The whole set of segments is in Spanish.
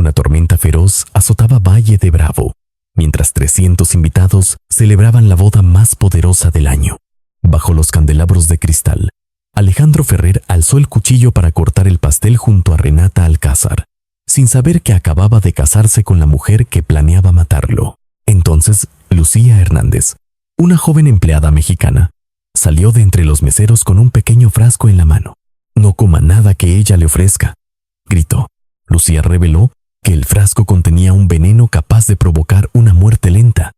una tormenta feroz azotaba Valle de Bravo, mientras 300 invitados celebraban la boda más poderosa del año. Bajo los candelabros de cristal, Alejandro Ferrer alzó el cuchillo para cortar el pastel junto a Renata Alcázar, sin saber que acababa de casarse con la mujer que planeaba matarlo. Entonces, Lucía Hernández, una joven empleada mexicana, salió de entre los meseros con un pequeño frasco en la mano. «No coma nada que ella le ofrezca», gritó. Lucía reveló que el frasco contenía un veneno capaz de provocar una muerte lenta,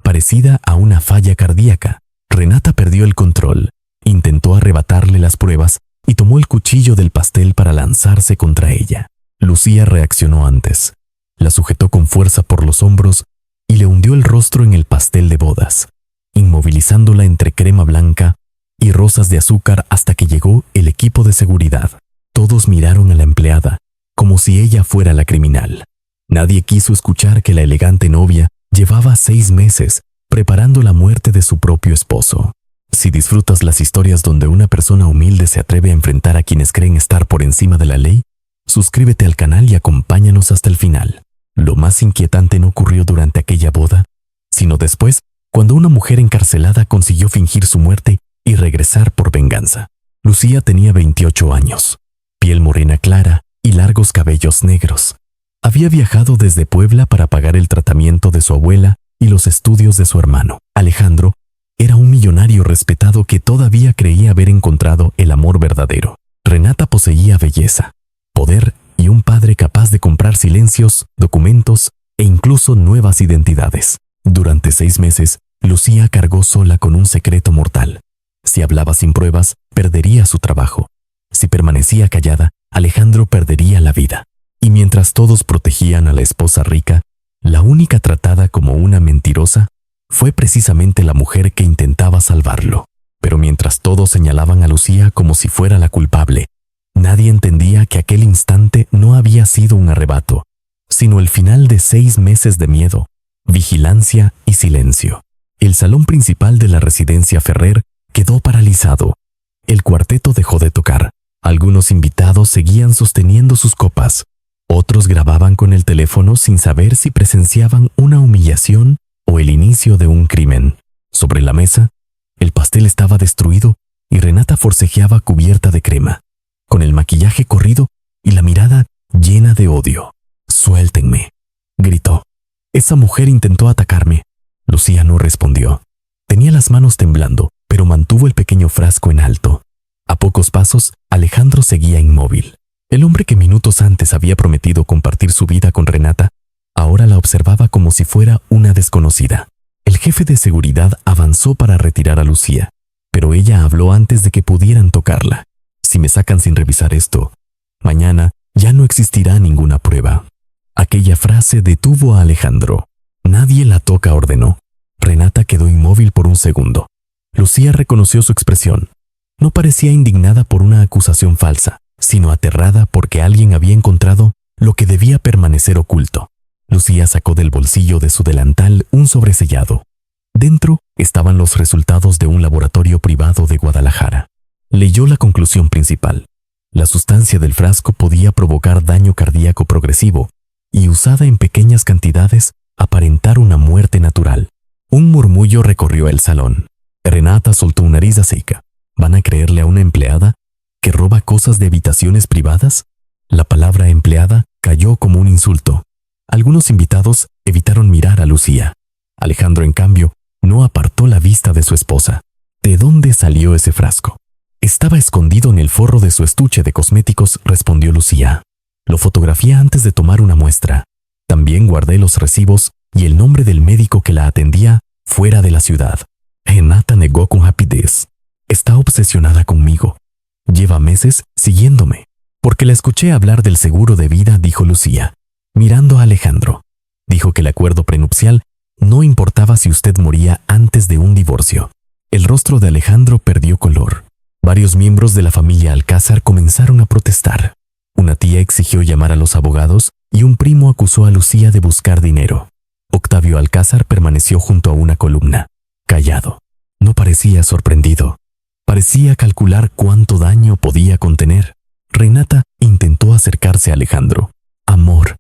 parecida a una falla cardíaca. Renata perdió el control, intentó arrebatarle las pruebas y tomó el cuchillo del pastel para lanzarse contra ella. Lucía reaccionó antes. La sujetó con fuerza por los hombros y le hundió el rostro en el pastel de bodas, inmovilizándola entre crema blanca y rosas de azúcar hasta que llegó el equipo de seguridad. Todos miraron a la empleada, como si ella fuera la criminal. Nadie quiso escuchar que la elegante novia llevaba 6 meses preparando la muerte de su propio esposo. Si disfrutas las historias donde una persona humilde se atreve a enfrentar a quienes creen estar por encima de la ley, suscríbete al canal y acompáñanos hasta el final. Lo más inquietante no ocurrió durante aquella boda, sino después, cuando una mujer encarcelada consiguió fingir su muerte y regresar por venganza. Lucía tenía 28 años, piel morena clara y largos cabellos negros. Había viajado desde Puebla para pagar el tratamiento de su abuela y los estudios de su hermano. Alejandro era un millonario respetado que todavía creía haber encontrado el amor verdadero. Renata poseía belleza, poder y un padre capaz de comprar silencios, documentos e incluso nuevas identidades. Durante 6 meses, Lucía cargó sola con un secreto mortal. Si hablaba sin pruebas, perdería su trabajo. Si permanecía callada, Alejandro perdería la vida. Y mientras todos protegían a la esposa rica, la única tratada como una mentirosa fue precisamente la mujer que intentaba salvarlo. Pero mientras todos señalaban a Lucía como si fuera la culpable, nadie entendía que aquel instante no había sido un arrebato, sino el final de 6 meses de miedo, vigilancia y silencio. El salón principal de la residencia Ferrer quedó paralizado. El cuarteto dejó de tocar. Algunos invitados seguían sosteniendo sus copas. Otros grababan con el teléfono sin saber si presenciaban una humillación o el inicio de un crimen. Sobre la mesa, el pastel estaba destruido y Renata forcejeaba cubierta de crema, con el maquillaje corrido y la mirada llena de odio. «Suéltenme», gritó. «Esa mujer intentó atacarme». Lucía no respondió. Tenía las manos temblando, pero mantuvo el pequeño frasco en alto. A pocos pasos, Alejandro seguía inmóvil. El hombre que minutos antes había prometido compartir su vida con Renata, ahora la observaba como si fuera una desconocida. El jefe de seguridad avanzó para retirar a Lucía, pero ella habló antes de que pudieran tocarla. «Si me sacan sin revisar esto, mañana ya no existirá ninguna prueba». Aquella frase detuvo a Alejandro. «Nadie la toca», ordenó. Renata quedó inmóvil por un segundo. Lucía reconoció su expresión. No parecía indignada por una acusación falsa, sino aterrada porque alguien había encontrado lo que debía permanecer oculto. Lucía sacó del bolsillo de su delantal un sobresellado. Dentro estaban los resultados de un laboratorio privado de Guadalajara. Leyó la conclusión principal. La sustancia del frasco podía provocar daño cardíaco progresivo y, usada en pequeñas cantidades, aparentar una muerte natural. Un murmullo recorrió el salón. Renata soltó una risa seca. ¿Van a creerle a una empleada que roba cosas de habitaciones privadas? La palabra empleada cayó como un insulto. Algunos invitados evitaron mirar a Lucía. Alejandro, en cambio, no apartó la vista de su esposa. ¿De dónde salió ese frasco? Estaba escondido en el forro de su estuche de cosméticos, respondió Lucía. Lo fotografié antes de tomar una muestra. También guardé los recibos y el nombre del médico que la atendía fuera de la ciudad. Renata negó con rapidez. Está obsesionada conmigo. Lleva meses siguiéndome. Porque la escuché hablar del seguro de vida, dijo Lucía, mirando a Alejandro. Dijo que el acuerdo prenupcial no importaba si usted moría antes de un divorcio. El rostro de Alejandro perdió color. Varios miembros de la familia Alcázar comenzaron a protestar. Una tía exigió llamar a los abogados y un primo acusó a Lucía de buscar dinero. Octavio Alcázar permaneció junto a una columna, callado. No parecía sorprendido. Parecía calcular cuánto daño podía contener. Renata intentó acercarse a Alejandro. «Amor,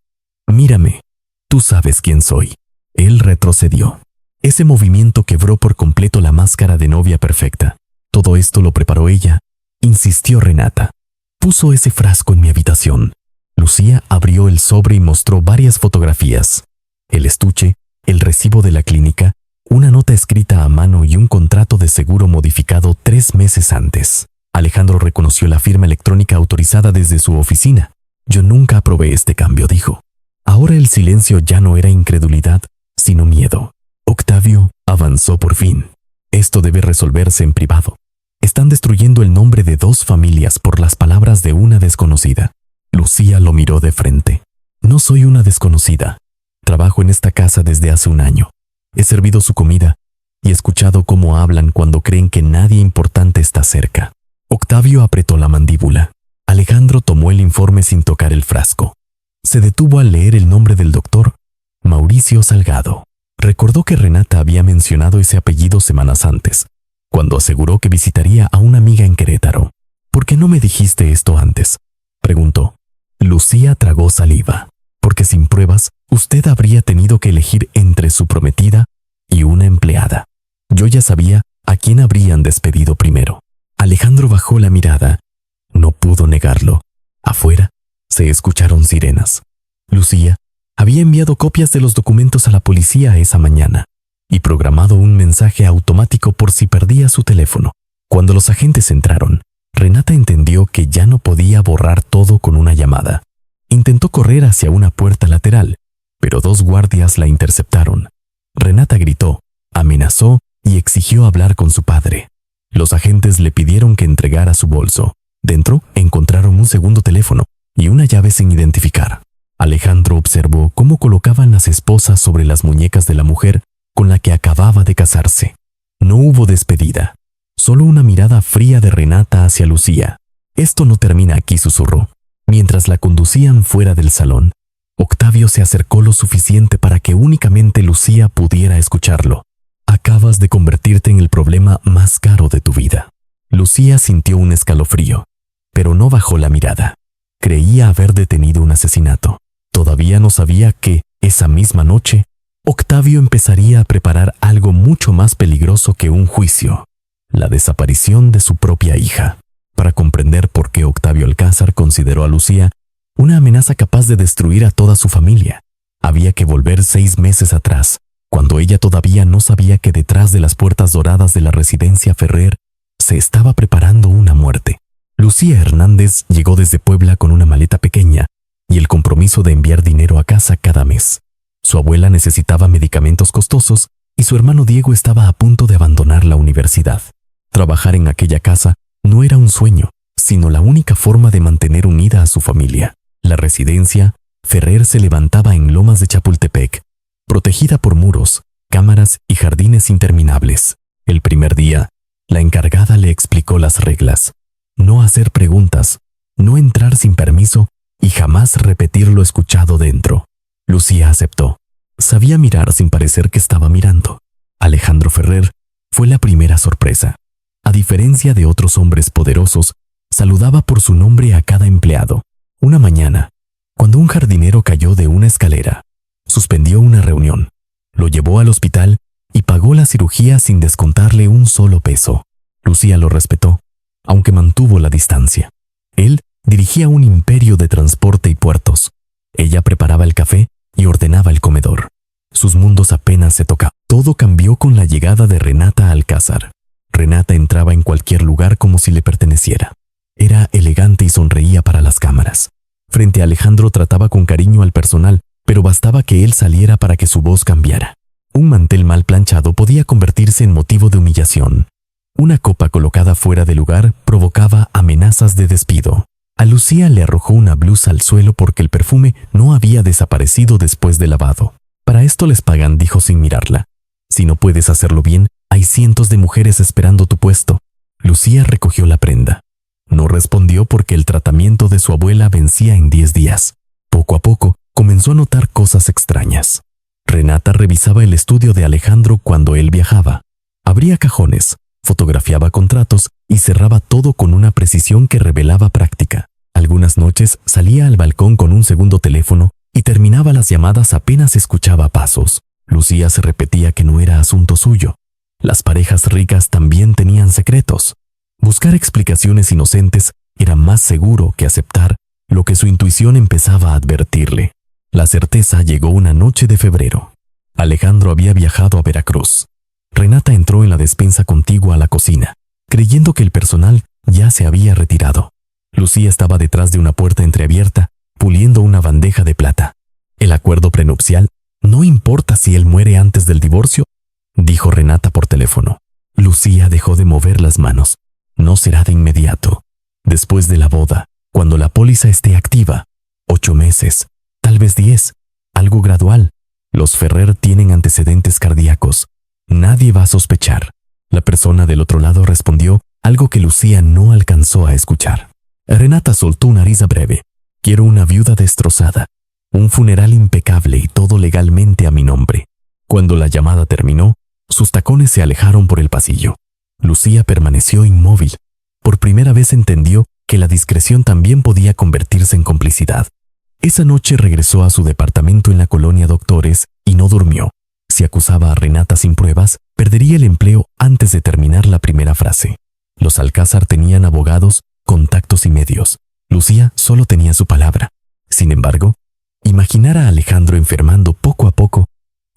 mira». Mírame. Tú sabes quién soy. Él retrocedió. Ese movimiento quebró por completo la máscara de novia perfecta. Todo esto lo preparó ella, insistió Renata. Puso ese frasco en mi habitación. Lucía abrió el sobre y mostró varias fotografías. El estuche, el recibo de la clínica, una nota escrita a mano y un contrato de seguro modificado 3 meses antes. Alejandro reconoció la firma electrónica autorizada desde su oficina. Yo nunca aprobé este cambio, dijo. Ahora el silencio ya no era incredulidad, sino miedo. Octavio avanzó por fin. Esto debe resolverse en privado. Están destruyendo el nombre de 2 familias por las palabras de una desconocida. Lucía lo miró de frente. No soy una desconocida. Trabajo en esta casa desde hace 1 año. He servido su comida y he escuchado cómo hablan cuando creen que nadie importante está cerca. Octavio apretó la mandíbula. Alejandro tomó el informe sin tocar el frasco. Se detuvo al leer el nombre del doctor, Mauricio Salgado. Recordó que Renata había mencionado ese apellido semanas antes, cuando aseguró que visitaría a una amiga en Querétaro. ¿Por qué no me dijiste esto antes?, preguntó. Lucía tragó saliva. Porque sin pruebas, usted habría tenido que elegir entre su prometida y una empleada. Yo ya sabía a quién habrían despedido primero. Alejandro bajó la mirada. No pudo negarlo. Afuera se escucharon sirenas. Lucía había enviado copias de los documentos a la policía esa mañana y programado un mensaje automático por si perdía su teléfono. Cuando los agentes entraron, Renata entendió que ya no podía borrar todo con una llamada. Intentó correr hacia una puerta lateral, pero 2 guardias la interceptaron. Renata gritó, amenazó y exigió hablar con su padre. Los agentes le pidieron que entregara su bolso. Dentro encontraron un segundo teléfono y una llave sin identificar. Alejandro observó cómo colocaban las esposas sobre las muñecas de la mujer con la que acababa de casarse. No hubo despedida, solo una mirada fría de Renata hacia Lucía. Esto no termina aquí, susurró. Mientras la conducían fuera del salón, Octavio se acercó lo suficiente para que únicamente Lucía pudiera escucharlo. Acabas de convertirte en el problema más caro de tu vida. Lucía sintió un escalofrío, pero no bajó la mirada. Creía haber detenido un asesinato. Todavía no sabía que, esa misma noche, Octavio empezaría a preparar algo mucho más peligroso que un juicio: la desaparición de su propia hija. Para comprender por qué Octavio Alcázar consideró a Lucía una amenaza capaz de destruir a toda su familia, había que volver 6 meses atrás, cuando ella todavía no sabía que detrás de las puertas doradas de la residencia Ferrer se estaba preparando una muerte. Lucía Hernández llegó desde Puebla con una maleta pequeña y el compromiso de enviar dinero a casa cada mes. Su abuela necesitaba medicamentos costosos y su hermano Diego estaba a punto de abandonar la universidad. Trabajar en aquella casa no era un sueño, sino la única forma de mantener unida a su familia. La residencia Ferrer se levantaba en lomas de Chapultepec, protegida por muros, cámaras y jardines interminables. El primer día, la encargada le explicó las reglas: no hacer preguntas, no entrar sin permiso y jamás repetir lo escuchado dentro. Lucía aceptó. Sabía mirar sin parecer que estaba mirando. Alejandro Ferrer fue la primera sorpresa. A diferencia de otros hombres poderosos, saludaba por su nombre a cada empleado. Una mañana, cuando un jardinero cayó de una escalera, suspendió una reunión, lo llevó al hospital y pagó la cirugía sin descontarle un solo peso. Lucía lo respetó, aunque mantuvo la distancia. Él dirigía un imperio de transporte y puertos. Ella preparaba el café y ordenaba el comedor. Sus mundos apenas se tocaban. Todo cambió con la llegada de Renata Alcázar. Renata entraba en cualquier lugar como si le perteneciera. Era elegante y sonreía para las cámaras. Frente a Alejandro trataba con cariño al personal, pero bastaba que él saliera para que su voz cambiara. Un mantel mal planchado podía convertirse en motivo de humillación. Una copa colocada fuera de lugar provocaba amenazas de despido. A Lucía le arrojó una blusa al suelo porque el perfume no había desaparecido después del lavado. Para esto les pagan, dijo sin mirarla. Si no puedes hacerlo bien, hay cientos de mujeres esperando tu puesto. Lucía recogió la prenda. No respondió porque el tratamiento de su abuela vencía en 10 días. Poco a poco, comenzó a notar cosas extrañas. Renata revisaba el estudio de Alejandro cuando él viajaba. Abría cajones, fotografiaba contratos y cerraba todo con una precisión que revelaba práctica. Algunas noches salía al balcón con un segundo teléfono y terminaba las llamadas apenas escuchaba pasos. Lucía se repetía que no era asunto suyo. Las parejas ricas también tenían secretos. Buscar explicaciones inocentes era más seguro que aceptar lo que su intuición empezaba a advertirle. La certeza llegó una noche de febrero. Alejandro había viajado a Veracruz. Renata entró en la despensa contigua a la cocina, creyendo que el personal ya se había retirado. Lucía estaba detrás de una puerta entreabierta, puliendo una bandeja de plata. «El acuerdo prenupcial, no importa si él muere antes del divorcio», dijo Renata por teléfono. Lucía dejó de mover las manos. «No será de inmediato. Después de la boda, cuando la póliza esté activa. 8 meses, tal vez 10, algo gradual. Los Ferrer tienen antecedentes cardíacos. Nadie va a sospechar». La persona del otro lado respondió algo que Lucía no alcanzó a escuchar. Renata soltó una risa breve. «Quiero una viuda destrozada, un funeral impecable y todo legalmente a mi nombre». Cuando la llamada terminó, sus tacones se alejaron por el pasillo. Lucía permaneció inmóvil. Por primera vez entendió que la discreción también podía convertirse en complicidad. Esa noche regresó a su departamento en la colonia Doctores y no durmió. Si acusaba a Renata sin pruebas, perdería el empleo antes de terminar la primera frase. Los Alcázar tenían abogados, contactos y medios. Lucía solo tenía su palabra. Sin embargo, imaginar a Alejandro enfermando poco a poco,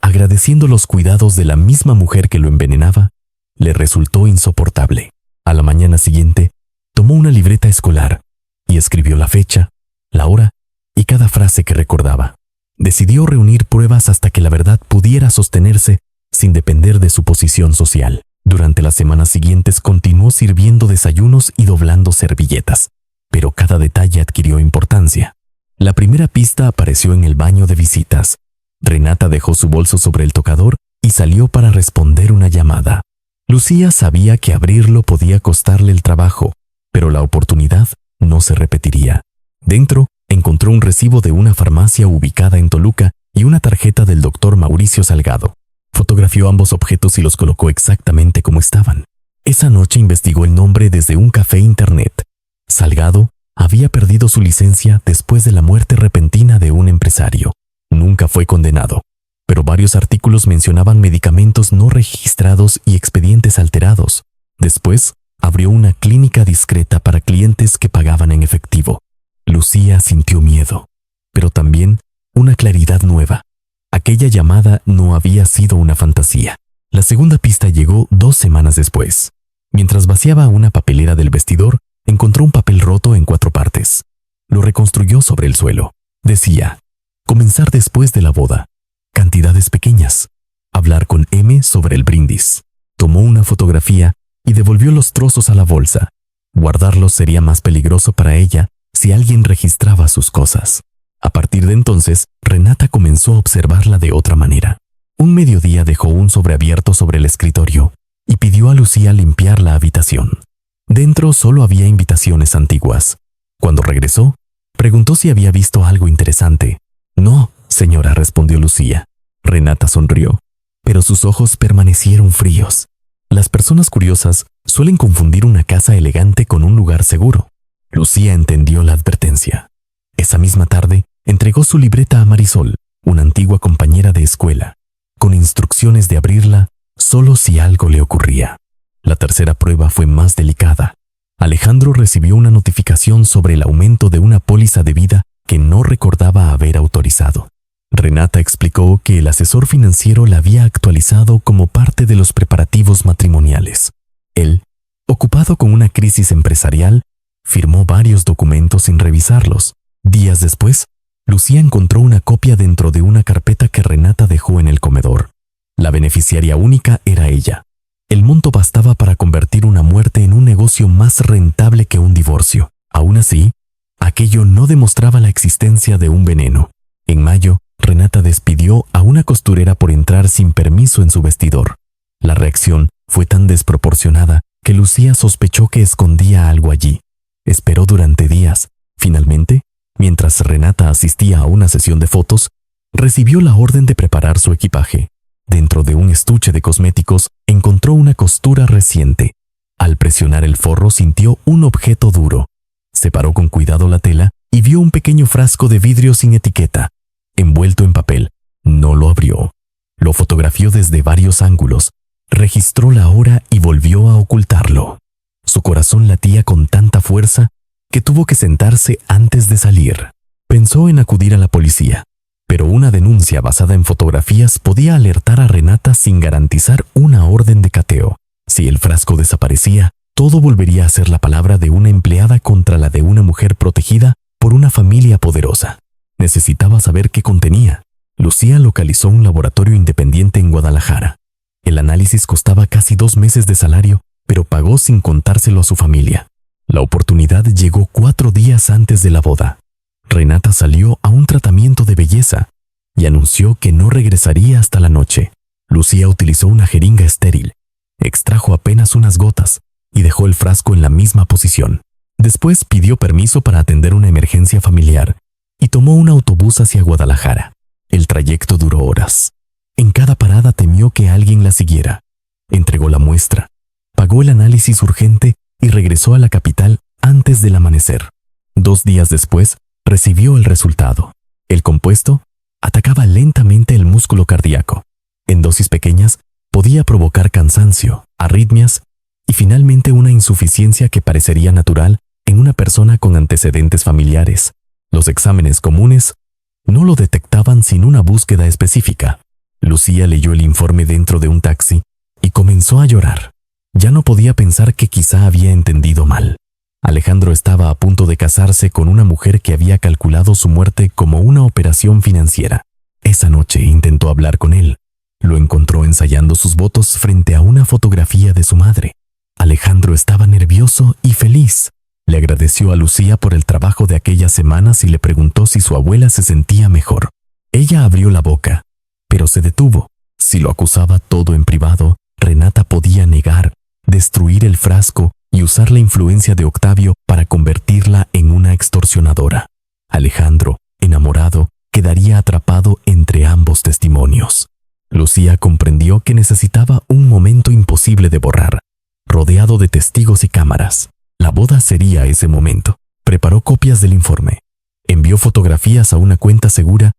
agradeciendo los cuidados de la misma mujer que lo envenenaba, le resultó insoportable. A la mañana siguiente, tomó una libreta escolar y escribió la fecha, la hora y cada frase que recordaba. Decidió reunir pruebas hasta que la verdad pudiera sostenerse sin depender de su posición social. Durante las semanas siguientes continuó sirviendo desayunos y doblando servilletas, pero cada detalle adquirió importancia. La primera pista apareció en el baño de visitas. Renata dejó su bolso sobre el tocador y salió para responder una llamada. Lucía sabía que abrirlo podía costarle el trabajo, pero la oportunidad no se repetiría. Dentro, encontró un recibo de una farmacia ubicada en Toluca y una tarjeta del doctor Mauricio Salgado. Fotografió ambos objetos y los colocó exactamente como estaban. Esa noche investigó el nombre desde un café internet. Salgado había perdido su licencia después de la muerte repentina de un empresario. Nunca fue condenado, pero varios artículos mencionaban medicamentos no registrados y expedientes alterados. Después, abrió una clínica discreta para clientes que pagaban en efectivo. Lucía sintió miedo, pero también una claridad nueva. Aquella llamada no había sido una fantasía. La segunda pista llegó 2 semanas después. Mientras vaciaba una papelera del vestidor, encontró un papel roto en 4 partes. Lo reconstruyó sobre el suelo. Decía: comenzar después de la boda. Cantidades pequeñas. Hablar con M sobre el brindis. Tomó una fotografía y devolvió los trozos a la bolsa. Guardarlos sería más peligroso para ella si alguien registraba sus cosas. A partir de entonces, Renata comenzó a observarla de otra manera. Un mediodía dejó un sobre abierto sobre el escritorio y pidió a Lucía limpiar la habitación. Dentro solo había invitaciones antiguas. Cuando regresó, preguntó si había visto algo interesante. «No, señora», respondió Lucía. Renata sonrió, pero sus ojos permanecieron fríos. Las personas curiosas suelen confundir una casa elegante con un lugar seguro. Lucía entendió la advertencia. Esa misma tarde, entregó su libreta a Marisol, una antigua compañera de escuela, con instrucciones de abrirla solo si algo le ocurría. La tercera prueba fue más delicada. Alejandro recibió una notificación sobre el aumento de una póliza de vida que no recordaba haber autorizado. Renata explicó que el asesor financiero la había actualizado como parte de los preparativos matrimoniales. Él, ocupado con una crisis empresarial, firmó varios documentos sin revisarlos. Días después, Lucía encontró una copia dentro de una carpeta que Renata dejó en el comedor. La beneficiaria única era ella. El monto bastaba para convertir una muerte en un negocio más rentable que un divorcio. Aún así, aquello no demostraba la existencia de un veneno. En mayo, Renata despidió a una costurera por entrar sin permiso en su vestidor. La reacción fue tan desproporcionada que Lucía sospechó que escondía algo allí. Esperó durante días. Finalmente, mientras Renata asistía a una sesión de fotos, recibió la orden de preparar su equipaje. Dentro de un estuche de cosméticos encontró una costura reciente. Al presionar el forro sintió un objeto duro. Separó con cuidado la tela y vio un pequeño frasco de vidrio sin etiqueta. envuelto en papel. No lo abrió. Lo fotografió desde varios ángulos, registró la hora y volvió a ocultarlo. Su corazón latía con tanta fuerza que tuvo que sentarse antes de salir. Pensó en acudir a la policía, pero una denuncia basada en fotografías podía alertar a Renata sin garantizar una orden de cateo. Si el frasco desaparecía, todo volvería a ser la palabra de una empleada contra la de una mujer protegida por una familia poderosa. Necesitaba saber qué contenía. Lucía localizó un laboratorio independiente en Guadalajara. El análisis costaba casi 2 meses de salario, pero pagó sin contárselo a su familia. La oportunidad llegó 4 días antes de la boda. Renata salió a un tratamiento de belleza y anunció que no regresaría hasta la noche. Lucía utilizó una jeringa estéril, extrajo apenas unas gotas y dejó el frasco en la misma posición. Después pidió permiso para atender una emergencia familiar y tomó un autobús hacia Guadalajara. El trayecto duró horas. En cada parada temió que alguien la siguiera. Entregó la muestra, pagó el análisis urgente y regresó a la capital antes del amanecer. 2 días después, recibió el resultado. El compuesto atacaba lentamente el músculo cardíaco. En dosis pequeñas, podía provocar cansancio, arritmias y finalmente una insuficiencia que parecería natural en una persona con antecedentes familiares. Los exámenes comunes no lo detectaban sin una búsqueda específica. Lucía leyó el informe dentro de un taxi y comenzó a llorar. Ya no podía pensar que quizá había entendido mal. Alejandro estaba a punto de casarse con una mujer que había calculado su muerte como una operación financiera. Esa noche intentó hablar con él. Lo encontró ensayando sus votos frente a una fotografía de su madre. Alejandro estaba nervioso y feliz. Le agradeció a Lucía por el trabajo de aquellas semanas y le preguntó si su abuela se sentía mejor. Ella abrió la boca, pero se detuvo. Si lo acusaba todo en privado, Renata podía negar, destruir el frasco y usar la influencia de Octavio para convertirla en una extorsionadora. Alejandro, enamorado, quedaría atrapado entre ambos testimonios. Lucía comprendió que necesitaba un momento imposible de borrar, rodeado de testigos y cámaras. La boda sería ese momento. Preparó copias del informe, envió fotografías a una cuenta segura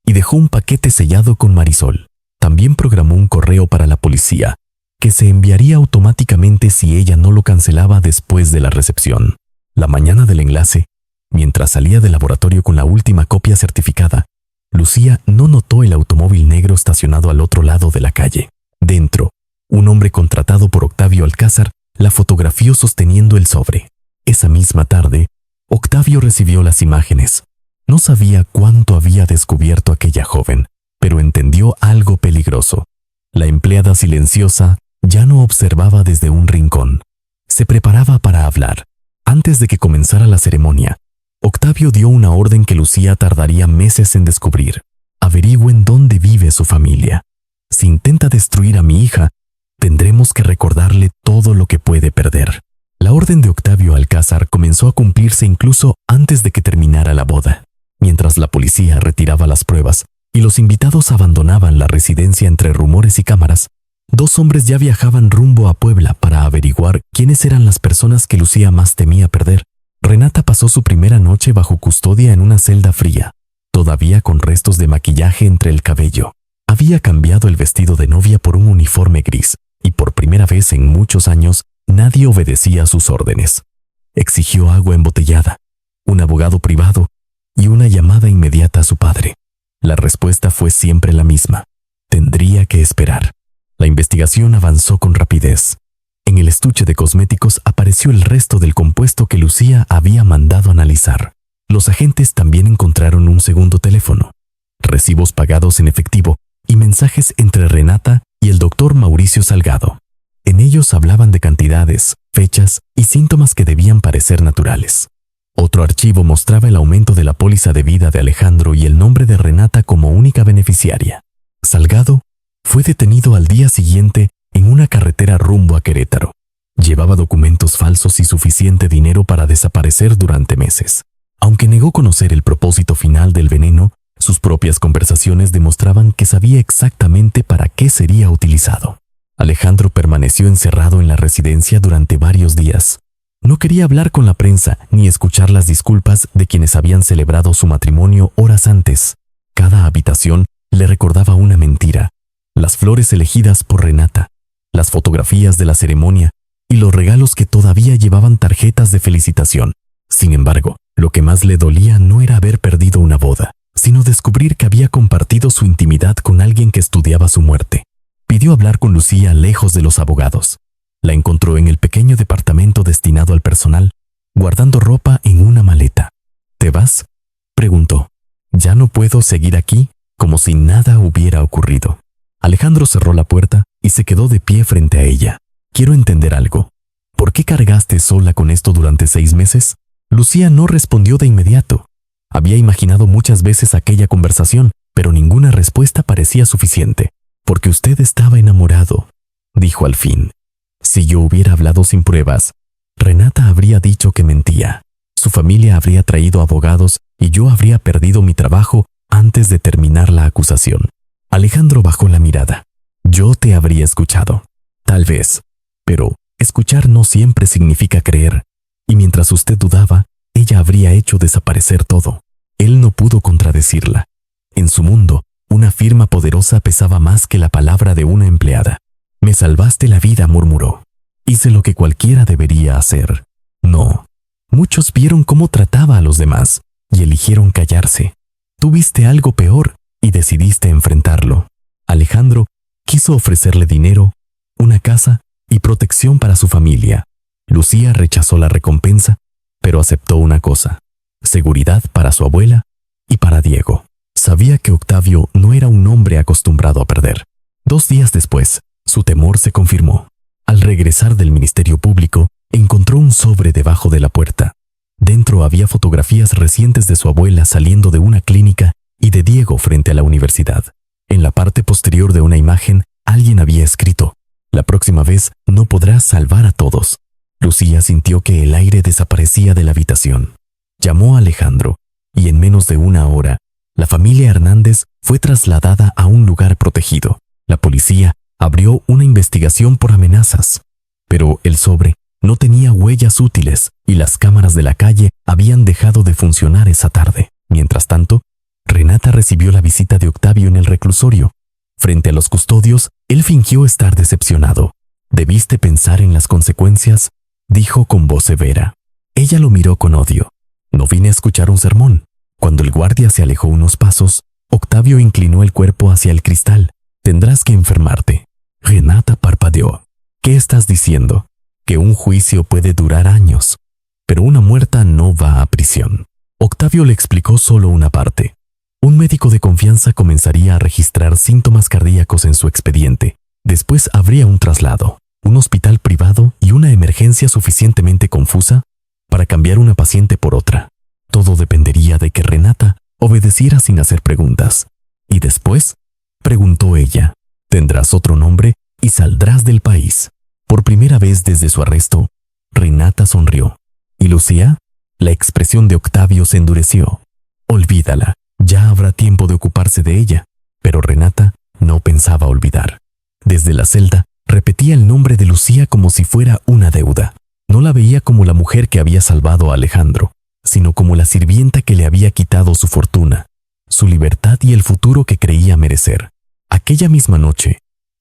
y dejó un paquete sellado con Marisol. También programó un correo para la policía, que se enviaría automáticamente si ella no lo cancelaba después de la recepción. La mañana del enlace, mientras salía del laboratorio con la última copia certificada, Lucía no notó el automóvil negro estacionado al otro lado de la calle. Dentro, un hombre contratado por Octavio Alcázar la fotografió sosteniendo el sobre. Esa misma tarde, Octavio recibió las imágenes. No sabía cuánto había descubierto aquella joven, pero entendió algo peligroso. La empleada silenciosa ya no observaba desde un rincón. Se preparaba para hablar. Antes de que comenzara la ceremonia, Octavio dio una orden que Lucía tardaría meses en descubrir. Averigüen dónde vive su familia. Si intenta destruir a mi hija, tendremos que recordarle todo lo que puede perder. La orden de Octavio Alcázar comenzó a cumplirse incluso antes de que terminara la boda. Mientras la policía retiraba las pruebas y los invitados abandonaban la residencia entre rumores y cámaras, 2 hombres ya viajaban rumbo a Puebla para averiguar quiénes eran las personas que Lucía más temía perder. Renata pasó su primera noche bajo custodia en una celda fría, todavía con restos de maquillaje entre el cabello. Había cambiado el vestido de novia por un uniforme gris, y por primera vez en muchos años nadie obedecía sus órdenes. Exigió agua embotellada, un abogado privado y una llamada inmediata a su padre. La respuesta fue siempre la misma: tendría que esperar. La investigación avanzó con rapidez. En el estuche de cosméticos apareció el resto del compuesto que Lucía había mandado analizar. Los agentes también encontraron un segundo teléfono, recibos pagados en efectivo y mensajes entre Renata y el doctor Mauricio Salgado. En ellos hablaban de cantidades, fechas y síntomas que debían parecer naturales. Otro archivo mostraba el aumento de la póliza de vida de Alejandro y el nombre de Renata como única beneficiaria. Salgado fue detenido al día siguiente en una carretera rumbo a Querétaro. Llevaba documentos falsos y suficiente dinero para desaparecer durante meses. Aunque negó conocer el propósito final del veneno, sus propias conversaciones demostraban que sabía exactamente para qué sería utilizado. Alejandro permaneció encerrado en la residencia durante varios días. No quería hablar con la prensa ni escuchar las disculpas de quienes habían celebrado su matrimonio horas antes. Cada habitación le recordaba una mentira: las flores elegidas por Renata, las fotografías de la ceremonia y los regalos que todavía llevaban tarjetas de felicitación. Sin embargo, lo que más le dolía no era haber perdido una boda, sino descubrir que había compartido su intimidad con alguien que estudiaba su muerte. Pidió hablar con Lucía lejos de los abogados. La encontró en el pequeño departamento destinado al personal, guardando ropa en una maleta. ¿Te vas?, preguntó. «Ya no puedo seguir aquí», como si nada hubiera ocurrido. Alejandro cerró la puerta y se quedó de pie frente a ella. «Quiero entender algo. ¿Por qué cargaste sola con esto durante 6 meses?» Lucía no respondió de inmediato. Había imaginado muchas veces aquella conversación, pero ninguna respuesta parecía suficiente. «Porque usted estaba enamorado», dijo al fin. «Si yo hubiera hablado sin pruebas, Renata habría dicho que mentía. Su familia habría traído abogados y yo habría perdido mi trabajo antes de terminar la acusación». Alejandro bajó la mirada. «Yo te habría escuchado. Tal vez. Pero escuchar no siempre significa creer. Y mientras usted dudaba, ella habría hecho desaparecer todo». Él no pudo contradecirla. En su mundo, una firma poderosa pesaba más que la palabra de una empleada. «Me salvaste la vida», murmuró. «Hice lo que cualquiera debería hacer». No. Muchos vieron cómo trataba a los demás y eligieron callarse. Tú viste algo peor y decidiste enfrentarlo. Alejandro quiso ofrecerle dinero, una casa y protección para su familia. Lucía rechazó la recompensa, pero aceptó una cosa: seguridad para su abuela y para Diego. Sabía que Octavio no era un hombre acostumbrado a perder. 2 días después, su temor se confirmó. Al regresar del Ministerio Público, encontró un sobre debajo de la puerta. Dentro había fotografías recientes de su abuela saliendo de una clínica y de Diego frente a la universidad. En la parte posterior de una imagen, alguien había escrito: «La próxima vez no podrás salvar a todos». Lucía sintió que el aire desaparecía de la habitación. Llamó a Alejandro y en menos de 1 hora, la familia Hernández fue trasladada a un lugar protegido. La policía abrió una investigación por amenazas, pero el sobre no tenía huellas útiles y las cámaras de la calle habían dejado de funcionar esa tarde. Mientras tanto, Renata recibió la visita de Octavio en el reclusorio. Frente a los custodios, él fingió estar decepcionado. «Debiste pensar en las consecuencias», dijo con voz severa. Ella lo miró con odio. «No vine a escuchar un sermón». Cuando el guardia se alejó unos pasos, Octavio inclinó el cuerpo hacia el cristal. «Tendrás que enfermarte». Renata parpadeó. «¿Qué estás diciendo?» «Que un juicio puede durar años, pero una muerta no va a prisión». Octavio le explicó solo una parte. Un médico de confianza comenzaría a registrar síntomas cardíacos en su expediente. Después habría un traslado, un hospital privado y una emergencia suficientemente confusa para cambiar una paciente por otra. Todo dependería de que Renata obedeciera sin hacer preguntas. «¿Y después?», preguntó ella. «Tendrás otro nombre y saldrás del país». Por primera vez desde su arresto, Renata sonrió. ¿Y Lucía? La expresión de Octavio se endureció. «Olvídala, ya habrá tiempo de ocuparse de ella». Pero Renata no pensaba olvidar. Desde la celda, repetía el nombre de Lucía como si fuera una deuda. No la veía como la mujer que había salvado a Alejandro, sino como la sirvienta que le había quitado su fortuna, su libertad y el futuro que creía merecer. Aquella misma noche,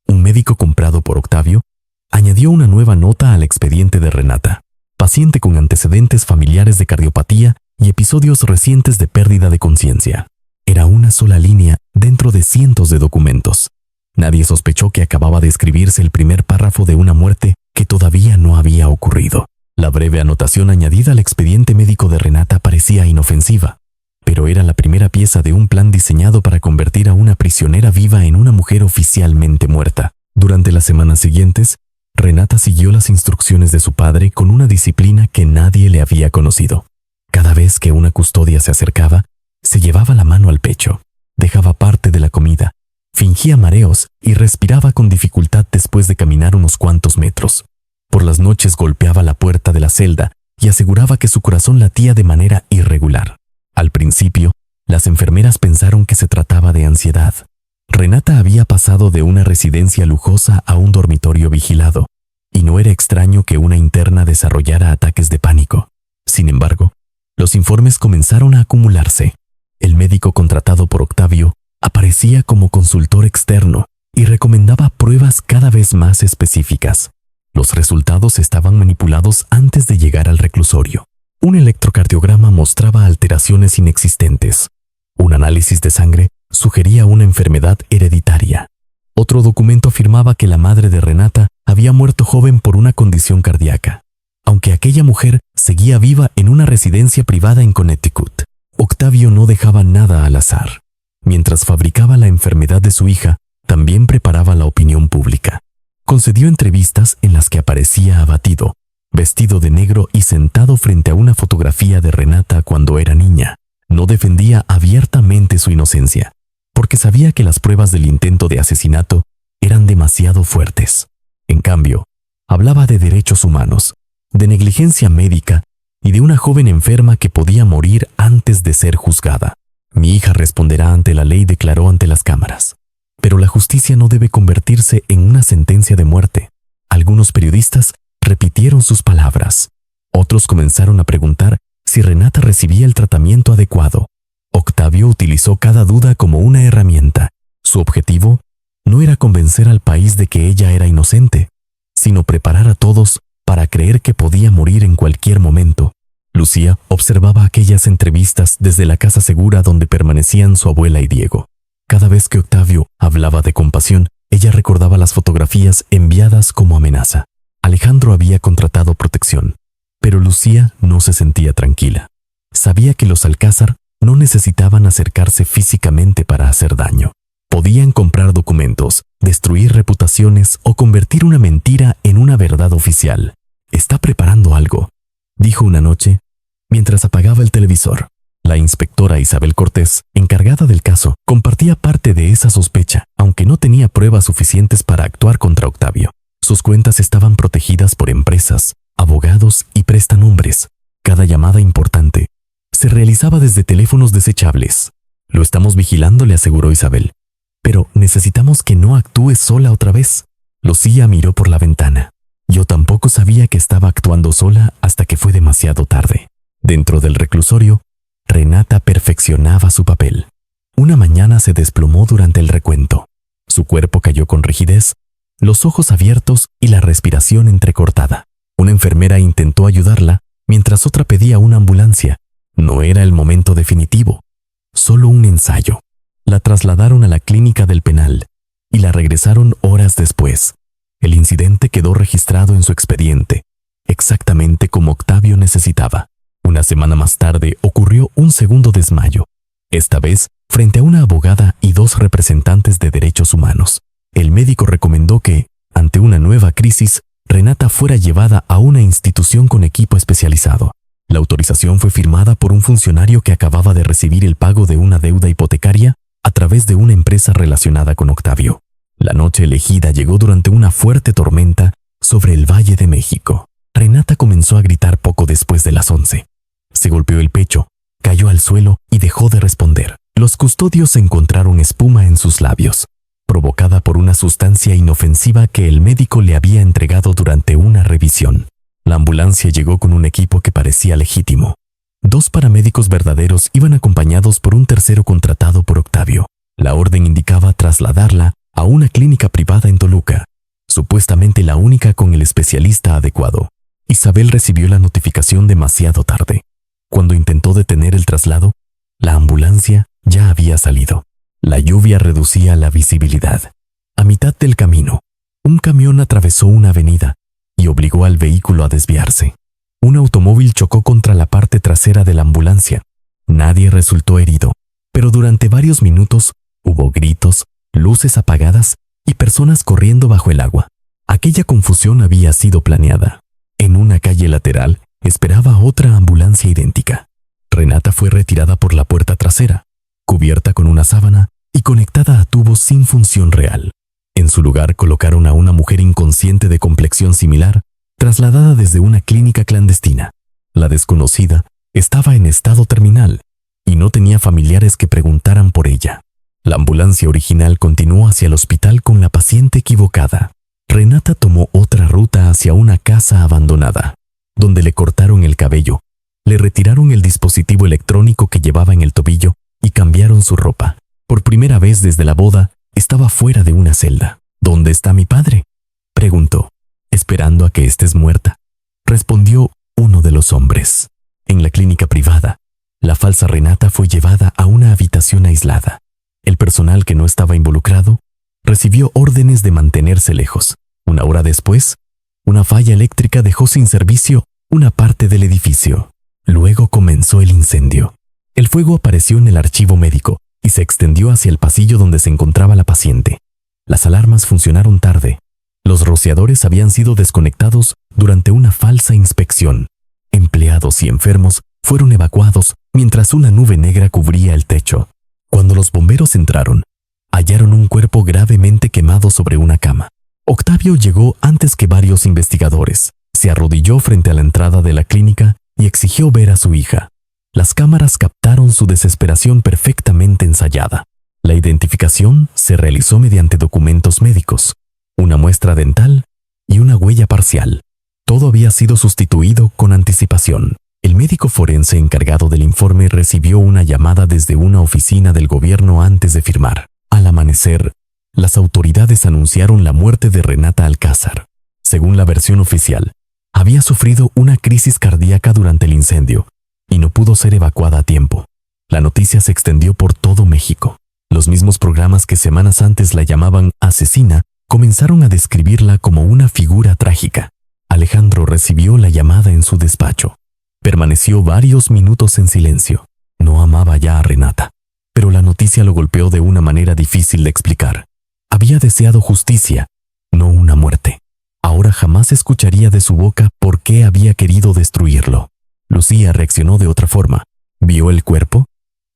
un médico comprado por Octavio añadió una nueva nota al expediente de Renata: paciente con antecedentes familiares de cardiopatía y episodios recientes de pérdida de conciencia. Era una sola línea dentro de cientos de documentos. Nadie sospechó que acababa de escribirse el primer párrafo de una muerte que todavía no había ocurrido. La breve anotación añadida al expediente médico de Renata parecía inofensiva, pero era la primera pieza de un plan diseñado para convertir a una prisionera viva en una mujer oficialmente muerta. Durante las semanas siguientes, Renata siguió las instrucciones de su padre con una disciplina que nadie le había conocido. Cada vez que una custodia se acercaba, se llevaba la mano al pecho, dejaba parte de la comida, fingía mareos y respiraba con dificultad después de caminar unos cuantos metros. Por las noches golpeaba la puerta de la celda y aseguraba que su corazón latía de manera irregular. Al principio, las enfermeras pensaron que se trataba de ansiedad. Renata había pasado de una residencia lujosa a un dormitorio vigilado, y no era extraño que una interna desarrollara ataques de pánico. Sin embargo, los informes comenzaron a acumularse. El médico contratado por Octavio aparecía como consultor externo y recomendaba pruebas cada vez más específicas. Los resultados estaban manipulados antes de llegar al reclusorio. Un electrocardiograma mostraba alteraciones inexistentes. Un análisis de sangre sugería una enfermedad hereditaria. Otro documento afirmaba que la madre de Renata había muerto joven por una condición cardíaca, aunque aquella mujer seguía viva en una residencia privada en Connecticut. Octavio no dejaba nada al azar. Mientras fabricaba la enfermedad de su hija, también preparaba la opinión pública. Concedió entrevistas en las que aparecía abatido, vestido de negro y sentado frente a una fotografía de Renata cuando era niña. No defendía abiertamente su inocencia, porque sabía que las pruebas del intento de asesinato eran demasiado fuertes. En cambio, hablaba de derechos humanos, de negligencia médica y de una joven enferma que podía morir antes de ser juzgada. Mi hija responderá ante la ley, declaró ante las cámaras. Pero la justicia no debe convertirse en una sentencia de muerte. Algunos periodistas repitieron sus palabras. Otros comenzaron a preguntar si Renata recibía el tratamiento adecuado. Octavio utilizó cada duda como una herramienta. Su objetivo no era convencer al país de que ella era inocente, sino preparar a todos para creer que podía morir en cualquier momento. Lucía observaba aquellas entrevistas desde la casa segura donde permanecían su abuela y Diego. Cada vez que Octavio hablaba de compasión, ella recordaba las fotografías enviadas como amenaza. Alejandro había contratado protección, pero Lucía no se sentía tranquila. Sabía que los Alcázar no necesitaban acercarse físicamente para hacer daño. Podían comprar documentos, destruir reputaciones o convertir una mentira en una verdad oficial. «Está preparando algo», dijo una noche mientras apagaba el televisor. La inspectora Isabel Cortés, encargada del caso, compartía parte de esa sospecha, aunque no tenía pruebas suficientes para actuar contra Octavio. Sus cuentas estaban protegidas por empresas, abogados y prestanombres. Cada llamada importante se realizaba desde teléfonos desechables. «Lo estamos vigilando», le aseguró Isabel. «Pero necesitamos que no actúe sola otra vez». Lucía miró por la ventana. Yo tampoco sabía que estaba actuando sola hasta que fue demasiado tarde. Dentro del reclusorio, Renata perfeccionaba su papel. Una mañana se desplomó durante el recuento. Su cuerpo cayó con rigidez, los ojos abiertos y la respiración entrecortada. Una enfermera intentó ayudarla, mientras otra pedía una ambulancia. No era el momento definitivo, solo un ensayo. La trasladaron a la clínica del penal y la regresaron horas después. El incidente quedó registrado en su expediente, exactamente como Octavio necesitaba. Una semana más tarde ocurrió un segundo desmayo, esta vez frente a una abogada y dos representantes de derechos humanos. El médico recomendó que, ante una nueva crisis, Renata fuera llevada a una institución con equipo especializado. La autorización fue firmada por un funcionario que acababa de recibir el pago de una deuda hipotecaria a través de una empresa relacionada con Octavio. La noche elegida llegó durante una fuerte tormenta sobre el Valle de México. Renata comenzó a gritar poco después de las 11. Se golpeó el pecho, cayó al suelo y dejó de responder. Los custodios encontraron espuma en sus labios, provocada por una sustancia inofensiva que el médico le había entregado durante una revisión. La ambulancia llegó con un equipo que parecía legítimo. 2 paramédicos verdaderos iban acompañados por un tercero contratado por Octavio. La orden indicaba trasladarla a una clínica privada en Toluca, supuestamente la única con el especialista adecuado. Isabel recibió la notificación demasiado tarde. Cuando intentó detener el traslado, la ambulancia ya había salido. La lluvia reducía la visibilidad. A mitad del camino, un camión atravesó una avenida y obligó al vehículo a desviarse. Un automóvil chocó contra la parte trasera de la ambulancia. Nadie resultó herido, pero durante varios minutos hubo gritos, luces apagadas y personas corriendo bajo el agua. Aquella confusión había sido planeada. En una calle lateral esperaba otra ambulancia idéntica. Renata fue retirada por la puerta trasera, cubierta con una sábana y conectada a tubos sin función real. En su lugar colocaron a una mujer inconsciente de complexión similar, trasladada desde una clínica clandestina. La desconocida estaba en estado terminal y no tenía familiares que preguntaran por ella. La ambulancia original continuó hacia el hospital con la paciente equivocada. Renata tomó otra ruta hacia una casa abandonada, donde le cortaron el cabello, le retiraron el dispositivo electrónico que llevaba en el tobillo y cambiaron su ropa. Por primera vez desde la boda, estaba fuera de una celda. ¿Dónde está mi padre?, preguntó. Esperando a que estés muerta, respondió uno de los hombres. En la clínica privada, la falsa Renata fue llevada a una habitación aislada. El personal que no estaba involucrado recibió órdenes de mantenerse lejos. Una hora después, una falla eléctrica dejó sin servicio una parte del edificio. Luego comenzó el incendio. El fuego apareció en el archivo médico y se extendió hacia el pasillo donde se encontraba la paciente. Las alarmas funcionaron tarde. Los rociadores habían sido desconectados durante una falsa inspección. Empleados y enfermos fueron evacuados mientras una nube negra cubría el techo. Cuando los bomberos entraron, hallaron un cuerpo gravemente quemado sobre una cama. Octavio llegó antes que varios investigadores. Se arrodilló frente a la entrada de la clínica y exigió ver a su hija. Las cámaras captaron su desesperación perfectamente ensayada. La identificación se realizó mediante documentos médicos, una muestra dental y una huella parcial. Todo había sido sustituido con anticipación. El médico forense encargado del informe recibió una llamada desde una oficina del gobierno antes de firmar. Al amanecer, las autoridades anunciaron la muerte de Renata Alcázar. Según la versión oficial, había sufrido una crisis cardíaca durante el incendio y no pudo ser evacuada a tiempo. La noticia se extendió por todo México. Los mismos programas que semanas antes la llamaban asesina comenzaron a describirla como una figura trágica. Alejandro recibió la llamada en su despacho. Permaneció varios minutos en silencio. No amaba ya a Renata, pero la noticia lo golpeó de una manera difícil de explicar. Había deseado justicia, no una muerte. Ahora jamás escucharía de su boca por qué había querido destruirlo. Lucía reaccionó de otra forma. ¿Vio el cuerpo?,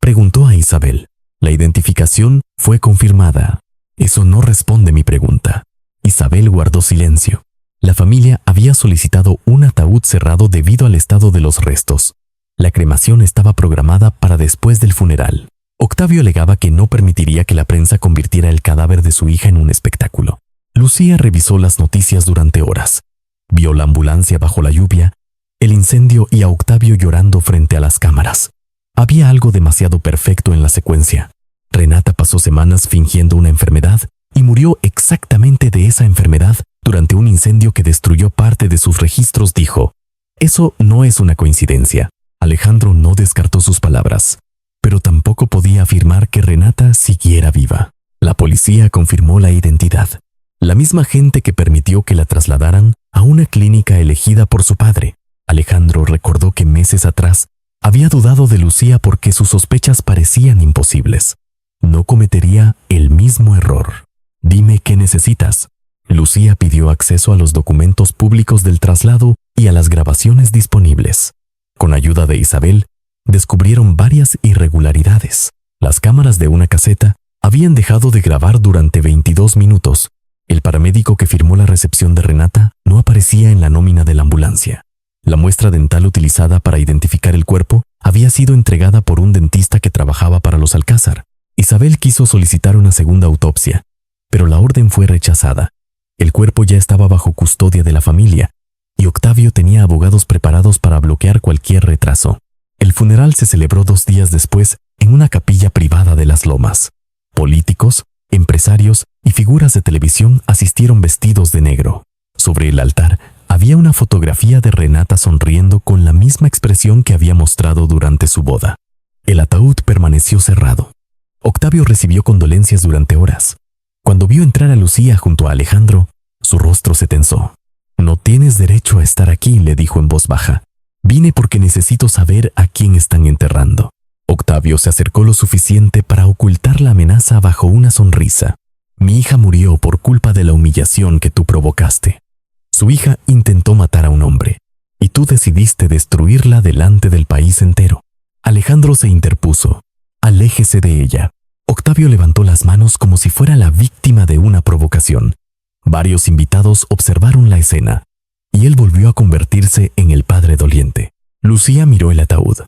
preguntó a Isabel. La identificación fue confirmada. Eso no responde mi pregunta. Isabel guardó silencio. La familia había solicitado un ataúd cerrado debido al estado de los restos. La cremación estaba programada para después del funeral. Octavio alegaba que no permitiría que la prensa convirtiera el cadáver de su hija en un espectáculo. Lucía revisó las noticias durante horas. Vio la ambulancia bajo la lluvia, el incendio y a Octavio llorando frente a las cámaras. Había algo demasiado perfecto en la secuencia. Renata pasó semanas fingiendo una enfermedad y murió exactamente de esa enfermedad durante un incendio que destruyó parte de sus registros, dijo. Eso no es una coincidencia. Alejandro no descartó sus palabras, pero tampoco podía afirmar que Renata siguiera viva. La policía confirmó la identidad. La misma gente que permitió que la trasladaran a una clínica elegida por su padre. Alejandro recordó que meses atrás había dudado de Lucía porque sus sospechas parecían imposibles. No cometería el mismo error. Dime qué necesitas. Lucía pidió acceso a los documentos públicos del traslado y a las grabaciones disponibles. Con ayuda de Isabel, descubrieron varias irregularidades. Las cámaras de una caseta habían dejado de grabar durante 22 minutos. El paramédico que firmó la recepción de Renata no aparecía en la nómina de la ambulancia. La muestra dental utilizada para identificar el cuerpo había sido entregada por un dentista que trabajaba para los Alcázar. Isabel quiso solicitar una segunda autopsia, pero la orden fue rechazada. El cuerpo ya estaba bajo custodia de la familia, y Octavio tenía abogados preparados para bloquear cualquier retraso. El funeral se celebró 2 días después en una capilla privada de Las Lomas. Políticos, empresarios y figuras de televisión asistieron vestidos de negro. Sobre el altar había una fotografía de Renata sonriendo con la misma expresión que había mostrado durante su boda. El ataúd permaneció cerrado. Octavio recibió condolencias durante horas. Cuando vio entrar a Lucía junto a Alejandro, su rostro se tensó. «No tienes derecho a estar aquí», le dijo en voz baja. «Vine porque necesito saber a quién están enterrando». Octavio se acercó lo suficiente para ocultar la amenaza bajo una sonrisa. «Mi hija murió por culpa de la humillación que tú provocaste. Su hija intentó matar a un hombre, y tú decidiste destruirla delante del país entero». Alejandro se interpuso. «Aléjese de ella». Octavio levantó las manos como si fuera la víctima de una provocación. Varios invitados observaron la escena, y él volvió a convertirse en el padre doliente. Lucía miró el ataúd.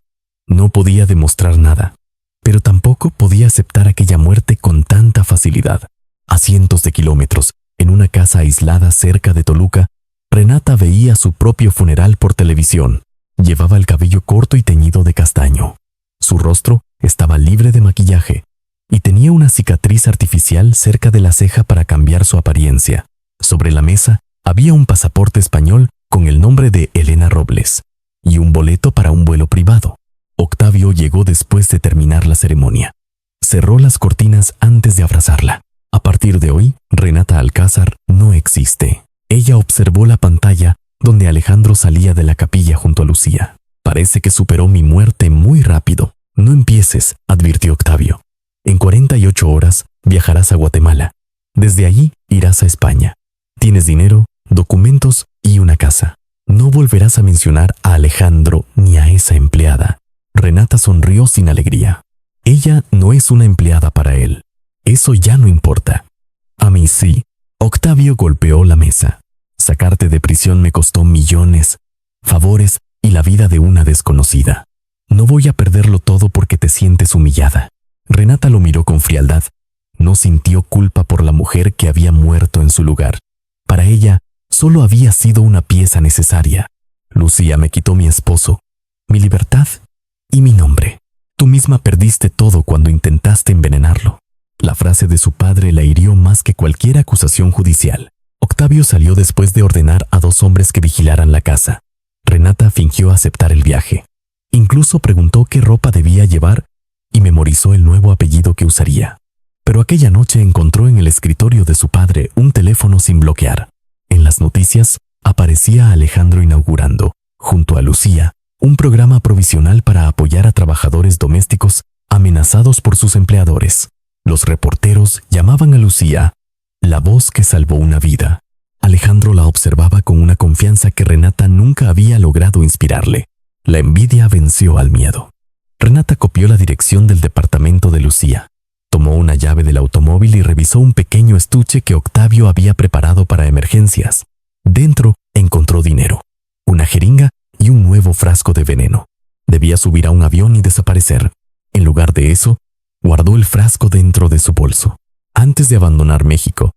No podía demostrar nada, pero tampoco podía aceptar aquella muerte con tanta facilidad. A cientos de kilómetros, en una casa aislada cerca de Toluca, Renata veía su propio funeral por televisión. Llevaba el cabello corto y teñido de castaño. Su rostro Estaba libre de maquillaje y tenía una cicatriz artificial cerca de la ceja para cambiar su apariencia. Sobre la mesa había un pasaporte español con el nombre de Elena Robles y un boleto para un vuelo privado. Octavio llegó después de terminar la ceremonia. Cerró las cortinas antes de abrazarla. A partir de hoy, Renata Alcázar no existe. Ella observó la pantalla donde Alejandro salía de la capilla junto a Lucía. Parece que superó mi muerte muy rápido. No empieces, advirtió Octavio. En 48 horas viajarás a Guatemala. Desde allí irás a España. Tienes dinero, documentos y una casa. No volverás a mencionar a Alejandro ni a esa empleada. Renata sonrió sin alegría. Ella no es una empleada para él. Eso ya no importa. A mí sí. Octavio golpeó la mesa. Sacarte de prisión me costó millones, favores y la vida de una desconocida. No voy a perderlo todo porque te sientes humillada. Renata lo miró con frialdad. No sintió culpa por la mujer que había muerto en su lugar. Para ella, solo había sido una pieza necesaria. Lucía me quitó mi esposo, mi libertad y mi nombre. Tú misma perdiste todo cuando intentaste envenenarlo. La frase de su padre la hirió más que cualquier acusación judicial. Octavio salió después de ordenar a 2 hombres que vigilaran la casa. Renata fingió aceptar el viaje. Incluso preguntó qué ropa debía llevar y memorizó el nuevo apellido que usaría. Pero aquella noche encontró en el escritorio de su padre un teléfono sin bloquear. En las noticias aparecía Alejandro inaugurando, junto a Lucía, un programa provisional para apoyar a trabajadores domésticos amenazados por sus empleadores. Los reporteros llamaban a Lucía la voz que salvó una vida. Alejandro la observaba con una confianza que Renata nunca había logrado inspirarle. La envidia venció al miedo. Renata copió la dirección del departamento de Lucía. Tomó una llave del automóvil y revisó un pequeño estuche que Octavio había preparado para emergencias. Dentro encontró dinero, una jeringa y un nuevo frasco de veneno. Debía subir a un avión y desaparecer. En lugar de eso, guardó el frasco dentro de su bolso. Antes de abandonar México,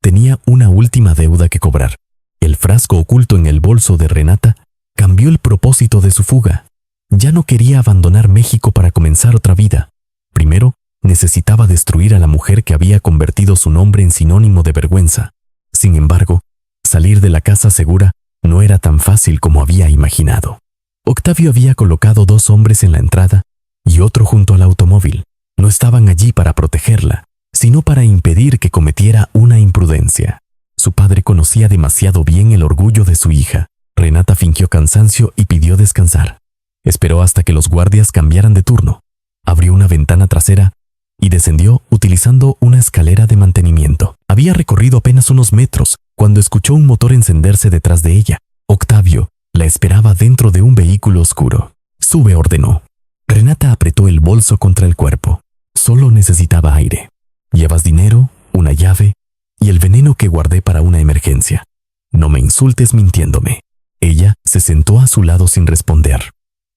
tenía una última deuda que cobrar. El frasco oculto en el bolso de Renata cambió el propósito de su fuga. Ya no quería abandonar México para comenzar otra vida. Primero, necesitaba destruir a la mujer que había convertido su nombre en sinónimo de vergüenza. Sin embargo, salir de la casa segura no era tan fácil como había imaginado. Octavio había colocado 2 hombres en la entrada y otro junto al automóvil. No estaban allí para protegerla, sino para impedir que cometiera una imprudencia. Su padre conocía demasiado bien el orgullo de su hija. Renata fingió cansancio y pidió descansar. Esperó hasta que los guardias cambiaran de turno. Abrió una ventana trasera y descendió utilizando una escalera de mantenimiento. Había recorrido apenas unos metros cuando escuchó un motor encenderse detrás de ella. Octavio la esperaba dentro de un vehículo oscuro. Sube, ordenó. Renata apretó el bolso contra el cuerpo. Solo necesitaba aire. Llevas dinero, una llave y el veneno que guardé para una emergencia. No me insultes mintiéndome. Ella se sentó a su lado sin responder.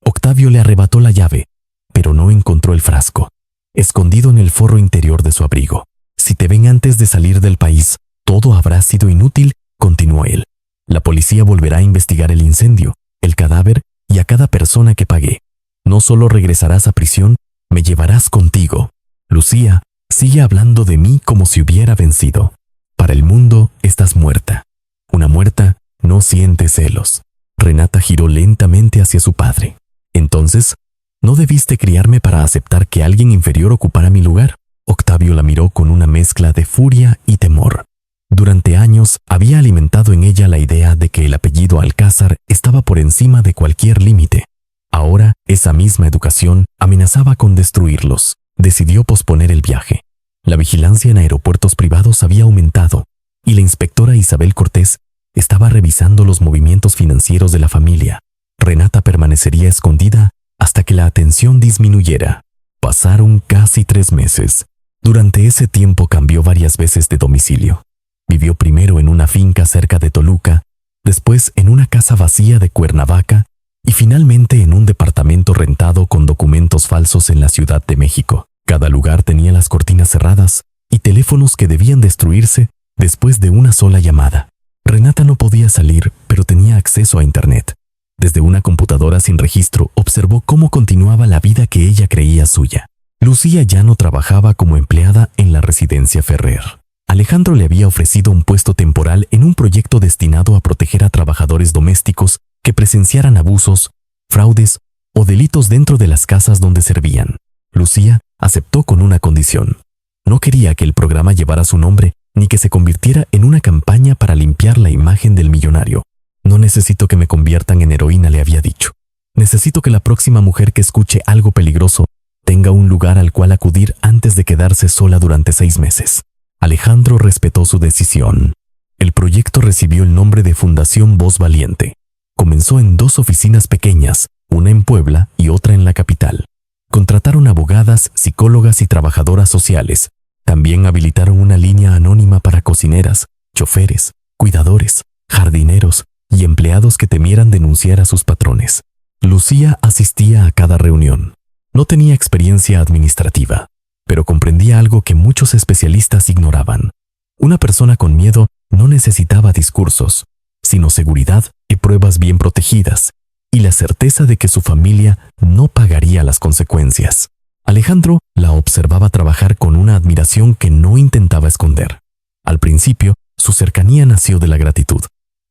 Octavio le arrebató la llave, pero no encontró el frasco, escondido en el forro interior de su abrigo. Si te ven antes de salir del país, todo habrá sido inútil, continuó él. La policía volverá a investigar el incendio, el cadáver y a cada persona que pagué. No solo regresarás a prisión, me llevarás contigo. Lucía sigue hablando de mí como si hubiera vencido. Para el mundo estás muerta. Una muerta no siente celos. Renata giró lentamente hacia su padre. Entonces, ¿no debiste criarme para aceptar que alguien inferior ocupara mi lugar? Octavio la miró con una mezcla de furia y temor. Durante años había alimentado en ella la idea de que el apellido Alcázar estaba por encima de cualquier límite. Ahora, esa misma educación amenazaba con destruirlos. Decidió posponer el viaje. La vigilancia en aeropuertos privados había aumentado y la inspectora Isabel Cortés estaba revisando los movimientos financieros de la familia. Renata permanecería escondida hasta que la atención disminuyera. Pasaron casi 3 meses. Durante ese tiempo cambió varias veces de domicilio. Vivió primero en una finca cerca de Toluca, después en una casa vacía de Cuernavaca y finalmente en un departamento rentado con documentos falsos en la Ciudad de México. Cada lugar tenía las cortinas cerradas y teléfonos que debían destruirse después de una sola llamada. Renata no podía salir, pero tenía acceso a Internet. Desde una computadora sin registro observó cómo continuaba la vida que ella creía suya. Lucía ya no trabajaba como empleada en la residencia Ferrer. Alejandro le había ofrecido un puesto temporal en un proyecto destinado a proteger a trabajadores domésticos que presenciaran abusos, fraudes o delitos dentro de las casas donde servían. Lucía aceptó con una condición. No quería que el programa llevara su nombre ni que se convirtiera en una campaña para limpiar la imagen del millonario. No necesito que me conviertan en heroína, le había dicho. Necesito que la próxima mujer que escuche algo peligroso tenga un lugar al cual acudir antes de quedarse sola durante 6 meses. Alejandro respetó su decisión. El proyecto recibió el nombre de Fundación Voz Valiente. Comenzó en 2 oficinas pequeñas, una en Puebla y otra en la capital. Contrataron abogadas, psicólogas y trabajadoras sociales. También habilitaron una línea anónima para cocineras, choferes, cuidadores, jardineros y empleados que temieran denunciar a sus patrones. Lucía asistía a cada reunión. No tenía experiencia administrativa, pero comprendía algo que muchos especialistas ignoraban. Una persona con miedo no necesitaba discursos, sino seguridad y pruebas bien protegidas, y la certeza de que su familia no pagaría las consecuencias. Alejandro la observaba trabajar con una admiración que no intentaba esconder. Al principio, su cercanía nació de la gratitud.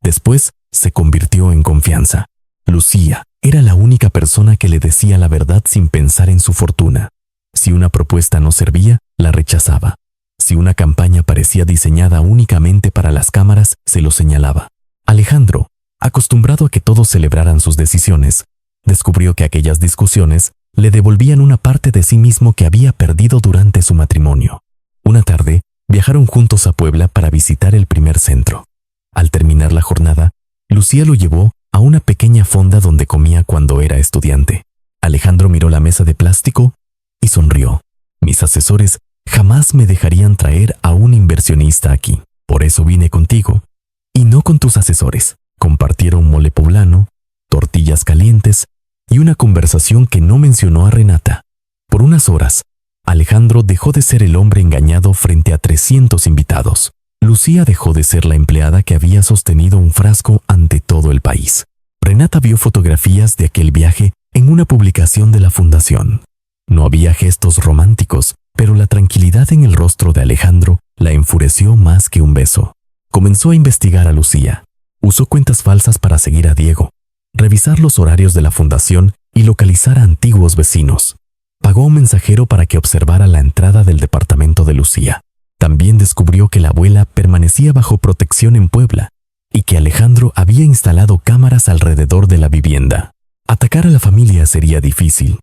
Después, se convirtió en confianza. Lucía era la única persona que le decía la verdad sin pensar en su fortuna. Si una propuesta no servía, la rechazaba. Si una campaña parecía diseñada únicamente para las cámaras, se lo señalaba. Alejandro, acostumbrado a que todos celebraran sus decisiones, descubrió que aquellas discusiones le devolvían una parte de sí mismo que había perdido durante su matrimonio. Una tarde, viajaron juntos a Puebla para visitar el primer centro. Al terminar la jornada, Lucía lo llevó a una pequeña fonda donde comía cuando era estudiante. Alejandro miró la mesa de plástico y sonrió. Mis asesores jamás me dejarían traer a un inversionista aquí. Por eso vine contigo, y no con tus asesores. Compartieron mole poblano, tortillas calientes y una conversación que no mencionó a Renata. Por unas horas, Alejandro dejó de ser el hombre engañado frente a 300 invitados. Lucía dejó de ser la empleada que había sostenido un frasco ante todo el país. Renata vio fotografías de aquel viaje en una publicación de la fundación. No había gestos románticos, pero la tranquilidad en el rostro de Alejandro la enfureció más que un beso. Comenzó a investigar a Lucía. Usó cuentas falsas para seguir a Diego, revisar los horarios de la fundación y localizar a antiguos vecinos. Pagó a un mensajero para que observara la entrada del departamento de Lucía. También descubrió que la abuela permanecía bajo protección en Puebla y que Alejandro había instalado cámaras alrededor de la vivienda. Atacar a la familia sería difícil.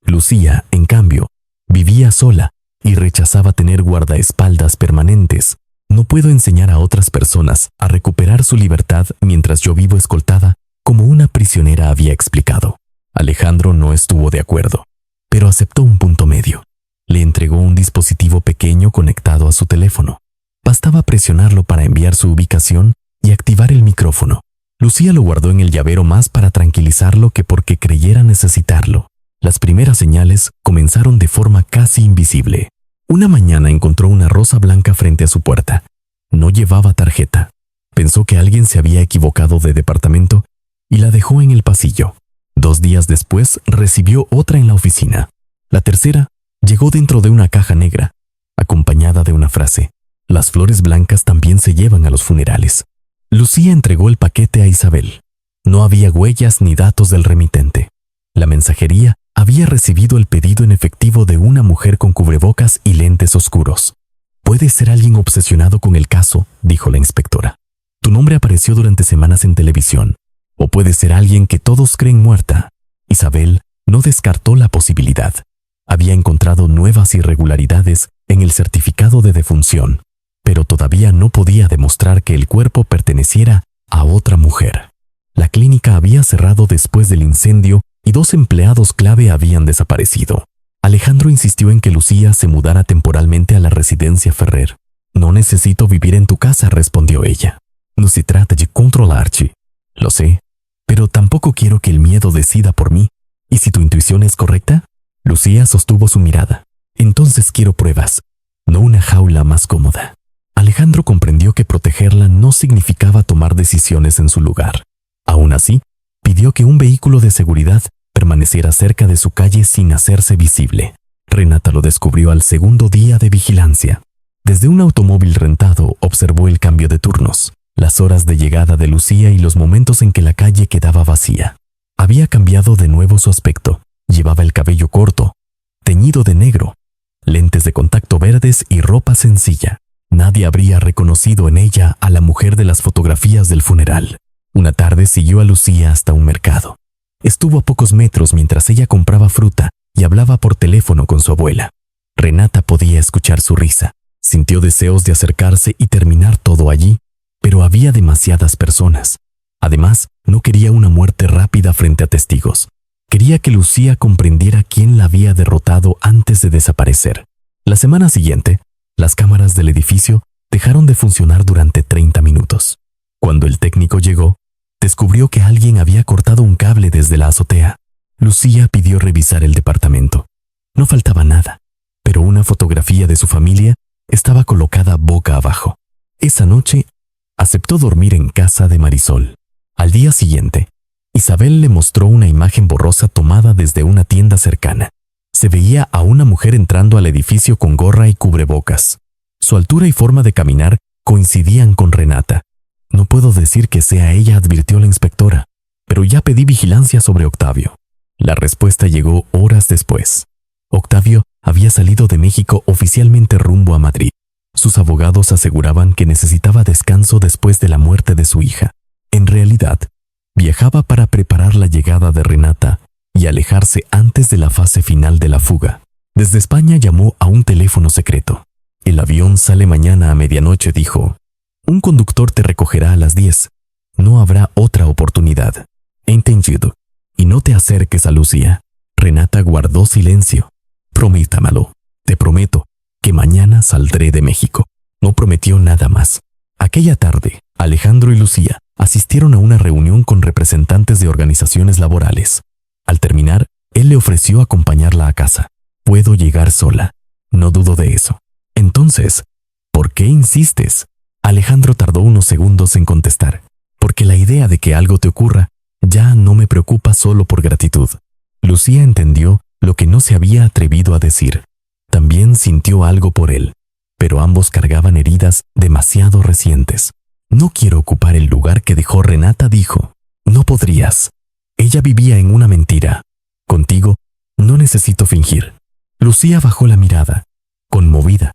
Lucía, en cambio, vivía sola y rechazaba tener guardaespaldas permanentes. No puedo enseñar a otras personas a recuperar su libertad mientras yo vivo escoltada, como una prisionera, había explicado. Alejandro no estuvo de acuerdo, pero aceptó un punto medio. Le entregó un dispositivo pequeño conectado a su teléfono. Bastaba presionarlo para enviar su ubicación y activar el micrófono. Lucía lo guardó en el llavero más para tranquilizarlo que porque creyera necesitarlo. Las primeras señales comenzaron de forma casi invisible. Una mañana encontró una rosa blanca frente a su puerta. No llevaba tarjeta. Pensó que alguien se había equivocado de departamento y la dejó en el pasillo. 2 días después recibió otra en la oficina. La tercera llegó dentro de una caja negra, acompañada de una frase: las flores blancas también se llevan a los funerales. Lucía entregó el paquete a Isabel. No había huellas ni datos del remitente. La mensajería había recibido el pedido en efectivo de una mujer con cubrebocas y lentes oscuros. «Puede ser alguien obsesionado con el caso», dijo la inspectora. «Tu nombre apareció durante semanas en televisión. O puede ser alguien que todos creen muerta». Isabel no descartó la posibilidad. Había encontrado nuevas irregularidades en el certificado de defunción, pero todavía no podía demostrar que el cuerpo perteneciera a otra mujer. La clínica había cerrado después del incendio y 2 empleados clave habían desaparecido. Alejandro insistió en que Lucía se mudara temporalmente a la residencia Ferrer. «No necesito vivir en tu casa», respondió ella. «No se trata de controlarte. Lo sé, pero tampoco quiero que el miedo decida por mí. ¿Y si tu intuición es correcta?». Lucía sostuvo su mirada. «Entonces quiero pruebas, no una jaula más cómoda». Alejandro comprendió que protegerla no significaba tomar decisiones en su lugar. Aún así, pidió que un vehículo de seguridad permaneciera cerca de su calle sin hacerse visible. Renata lo descubrió al segundo día de vigilancia. Desde un automóvil rentado observó el cambio de turnos, las horas de llegada de Lucía y los momentos en que la calle quedaba vacía. Había cambiado de nuevo su aspecto. Llevaba el cabello corto, teñido de negro, lentes de contacto verdes y ropa sencilla. Nadie habría reconocido en ella a la mujer de las fotografías del funeral. Una tarde siguió a Lucía hasta un mercado. Estuvo a pocos metros mientras ella compraba fruta y hablaba por teléfono con su abuela. Renata podía escuchar su risa. Sintió deseos de acercarse y terminar todo allí, pero había demasiadas personas. Además, no quería una muerte rápida frente a testigos. Quería que Lucía comprendiera quién la había derrotado antes de desaparecer. La semana siguiente, las cámaras del edificio dejaron de funcionar durante 30 minutos. Cuando el técnico llegó, descubrió que alguien había cortado un cable desde la azotea. Lucía pidió revisar el departamento. No faltaba nada, pero una fotografía de su familia estaba colocada boca abajo. Esa noche, aceptó dormir en casa de Marisol. Al día siguiente, Isabel le mostró una imagen borrosa tomada desde una tienda cercana. Se veía a una mujer entrando al edificio con gorra y cubrebocas. Su altura y forma de caminar coincidían con Renata. No puedo decir que sea ella, advirtió la inspectora, pero ya pedí vigilancia sobre Octavio. La respuesta llegó horas después. Octavio había salido de México oficialmente rumbo a Madrid. Sus abogados aseguraban que necesitaba descanso después de la muerte de su hija. En realidad, viajaba para preparar la llegada de Renata y alejarse antes de la fase final de la fuga. Desde España llamó a un teléfono secreto. El avión sale mañana a medianoche, dijo. Un conductor te recogerá a las 10. No habrá otra oportunidad. Entendido. Y no te acerques a Lucía. Renata guardó silencio. Prométamelo. Te prometo que mañana saldré de México. No prometió nada más. Aquella tarde, Alejandro y Lucía asistieron a una reunión con representantes de organizaciones laborales. Al terminar, él le ofreció acompañarla a casa. Puedo llegar sola. No dudo de eso. Entonces, ¿por qué insistes? Alejandro tardó unos segundos en contestar. Porque la idea de que algo te ocurra ya no me preocupa solo por gratitud. Lucía entendió lo que no se había atrevido a decir. También sintió algo por él, pero ambos cargaban heridas demasiado recientes. No quiero ocupar el lugar que dejó Renata, dijo. No podrías. Ella vivía en una mentira. Contigo no necesito fingir. Lucía bajó la mirada, conmovida,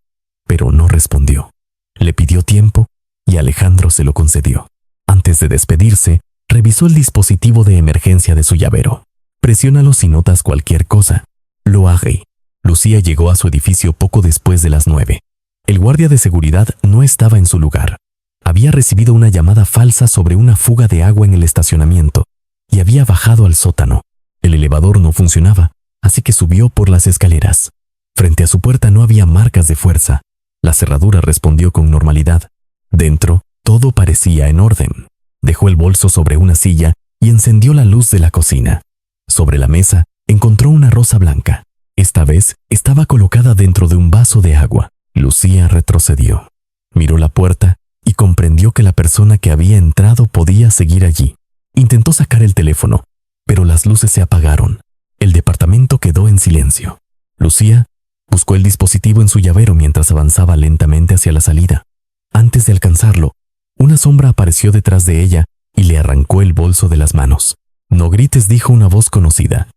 pero no respondió. Le pidió tiempo y Alejandro se lo concedió. Antes de despedirse, revisó el dispositivo de emergencia de su llavero. Presiónalo si notas cualquier cosa. Lo haré. Lucía llegó a su edificio poco después de las 9. El guardia de seguridad no estaba en su lugar. Había recibido una llamada falsa sobre una fuga de agua en el estacionamiento y había bajado al sótano. El elevador no funcionaba, así que subió por las escaleras. Frente a su puerta no había marcas de fuerza. La cerradura respondió con normalidad. Dentro, todo parecía en orden. Dejó el bolso sobre una silla y encendió la luz de la cocina. Sobre la mesa, encontró una rosa blanca. Esta vez estaba colocada dentro de un vaso de agua. Lucía retrocedió. Miró la puerta y comprendió que la persona que había entrado podía seguir allí. Intentó sacar el teléfono, pero las luces se apagaron. El departamento quedó en silencio. Lucía buscó el dispositivo en su llavero mientras avanzaba lentamente hacia la salida. Antes de alcanzarlo, una sombra apareció detrás de ella y le arrancó el bolso de las manos. No grites, dijo una voz conocida.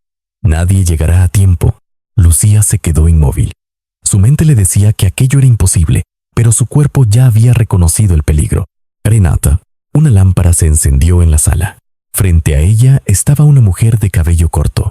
Nadie llegará a tiempo. Lucía se quedó inmóvil. Su mente le decía que aquello era imposible, pero su cuerpo ya había reconocido el peligro. Renata. Una lámpara se encendió en la sala. Frente a ella estaba una mujer de cabello corto,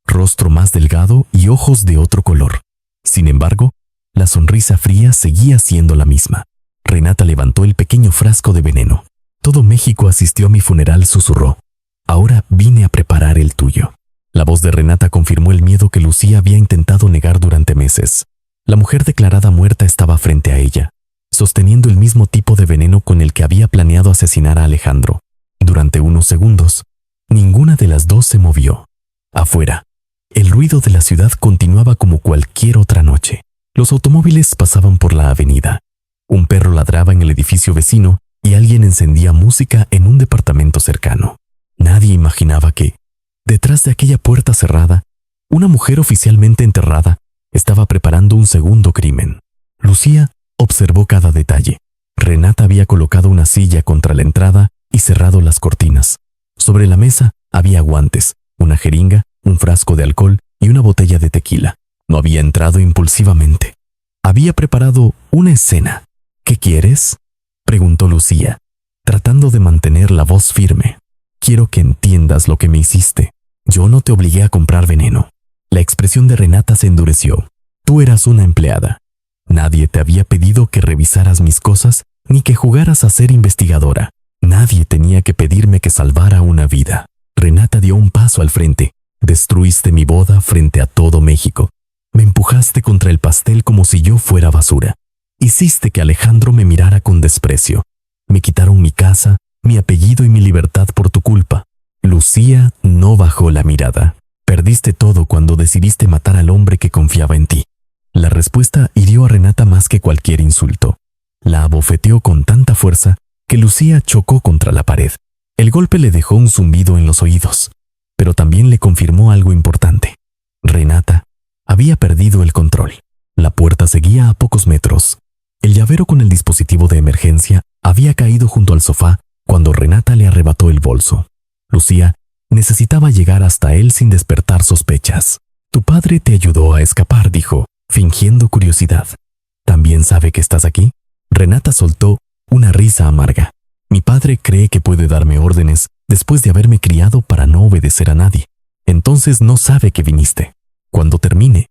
rostro más delgado y ojos de otro color. Sin embargo, la sonrisa fría seguía siendo la misma. Renata levantó el pequeño frasco de veneno. Todo México asistió a mi funeral, susurró. Ahora vine a preparar el tuyo. La voz de Renata confirmó el miedo que Lucía había intentado negar durante meses. La mujer declarada muerta estaba frente a ella, sosteniendo el mismo tipo de veneno con el que había planeado asesinar a Alejandro. Durante unos segundos, ninguna de las dos se movió. Afuera, el ruido de la ciudad continuaba como cualquier otra noche. Los automóviles pasaban por la avenida. Un perro ladraba en el edificio vecino y alguien encendía música en un departamento cercano. Nadie imaginaba que, detrás de aquella puerta cerrada, una mujer oficialmente enterrada estaba preparando un segundo crimen. Lucía observó cada detalle. Renata había colocado una silla contra la entrada y cerrado las cortinas. Sobre la mesa había guantes, una jeringa, un frasco de alcohol y una botella de tequila. No había entrado impulsivamente. Había preparado una escena. ¿Qué quieres?, preguntó Lucía, tratando de mantener la voz firme. Quiero que entiendas lo que me hiciste. Yo no te obligué a comprar veneno. La expresión de Renata se endureció. Tú eras una empleada. Nadie te había pedido que revisaras mis cosas ni que jugaras a ser investigadora. Nadie tenía que pedirme que salvara una vida. Renata dio un paso al frente. Destruiste mi boda frente a todo México. Me empujaste contra el pastel como si yo fuera basura. Hiciste que Alejandro me mirara con desprecio. Me quitaron mi casa, mi apellido y mi libertad por tu culpa. Lucía no bajó la mirada. Perdiste todo cuando decidiste matar al hombre que confiaba en ti. La respuesta hirió a Renata más que cualquier insulto. La abofeteó con tanta fuerza que Lucía chocó contra la pared. El golpe le dejó un zumbido en los oídos, pero también le confirmó algo importante. Renata había perdido el control. La puerta seguía a pocos metros. El llavero con el dispositivo de emergencia había caído junto al sofá cuando Renata le arrebató el bolso. Lucía necesitaba llegar hasta él sin despertar sospechas. Tu padre te ayudó a escapar, dijo, fingiendo curiosidad. ¿También sabe que estás aquí? Renata soltó una risa amarga. Mi padre cree que puede darme órdenes después de haberme criado para no obedecer a nadie. Entonces no sabe que viniste. Cuando termine,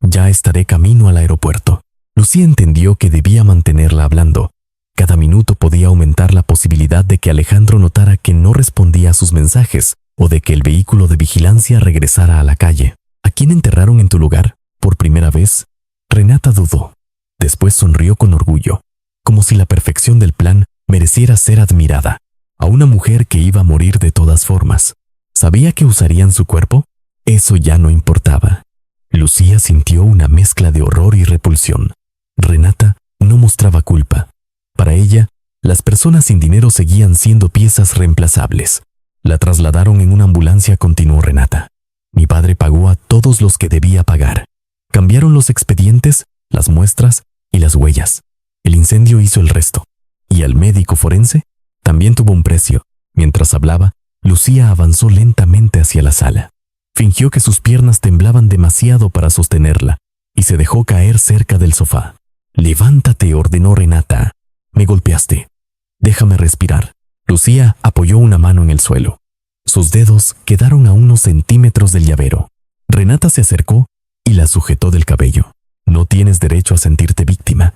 ya estaré camino al aeropuerto. Lucía entendió que debía mantenerla hablando. Cada minuto podía aumentar la posibilidad de que Alejandro notara que no respondía a sus mensajes o de que el vehículo de vigilancia regresara a la calle. ¿A quién enterraron en tu lugar? Por primera vez, Renata dudó. Después sonrió con orgullo, como si la perfección del plan mereciera ser admirada. A una mujer que iba a morir de todas formas. ¿Sabía que usarían su cuerpo? Eso ya no importaba. Lucía sintió una mezcla de horror y repulsión. Renata no mostraba culpa. Para ella, las personas sin dinero seguían siendo piezas reemplazables. La trasladaron en una ambulancia, continuó Renata. Mi padre pagó a todos los que debía pagar. Cambiaron los expedientes, las muestras y las huellas. El incendio hizo el resto. ¿Y el médico forense? También tuvo un precio. Mientras hablaba, Lucía avanzó lentamente hacia la sala. Fingió que sus piernas temblaban demasiado para sostenerla y se dejó caer cerca del sofá. Levántate, ordenó Renata. Me golpeaste. Déjame respirar. Lucía apoyó una mano en el suelo. Sus dedos quedaron a unos centímetros del llavero. Renata se acercó y la sujetó del cabello. No tienes derecho a sentirte víctima.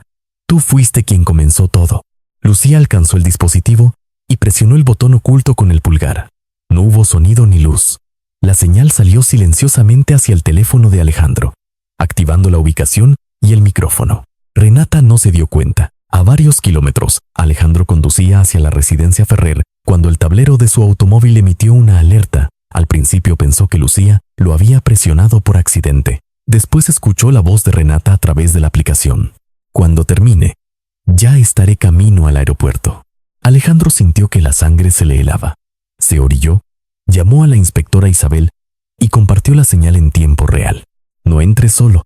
Tú fuiste quien comenzó todo. Lucía alcanzó el dispositivo y presionó el botón oculto con el pulgar. No hubo sonido ni luz. La señal salió silenciosamente hacia el teléfono de Alejandro, activando la ubicación y el micrófono. Renata no se dio cuenta. A varios kilómetros, Alejandro conducía hacia la residencia Ferrer cuando el tablero de su automóvil emitió una alerta. Al principio pensó que Lucía lo había presionado por accidente. Después escuchó la voz de Renata a través de la aplicación. Cuando termine, ya estaré camino al aeropuerto. Alejandro sintió que la sangre se le helaba. Se orilló, llamó a la inspectora Isabel y compartió la señal en tiempo real. No entres solo,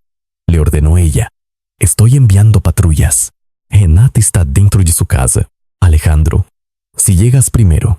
le ordenó ella. Estoy enviando patrullas. Renata está dentro de su casa. Alejandro, si llegas primero,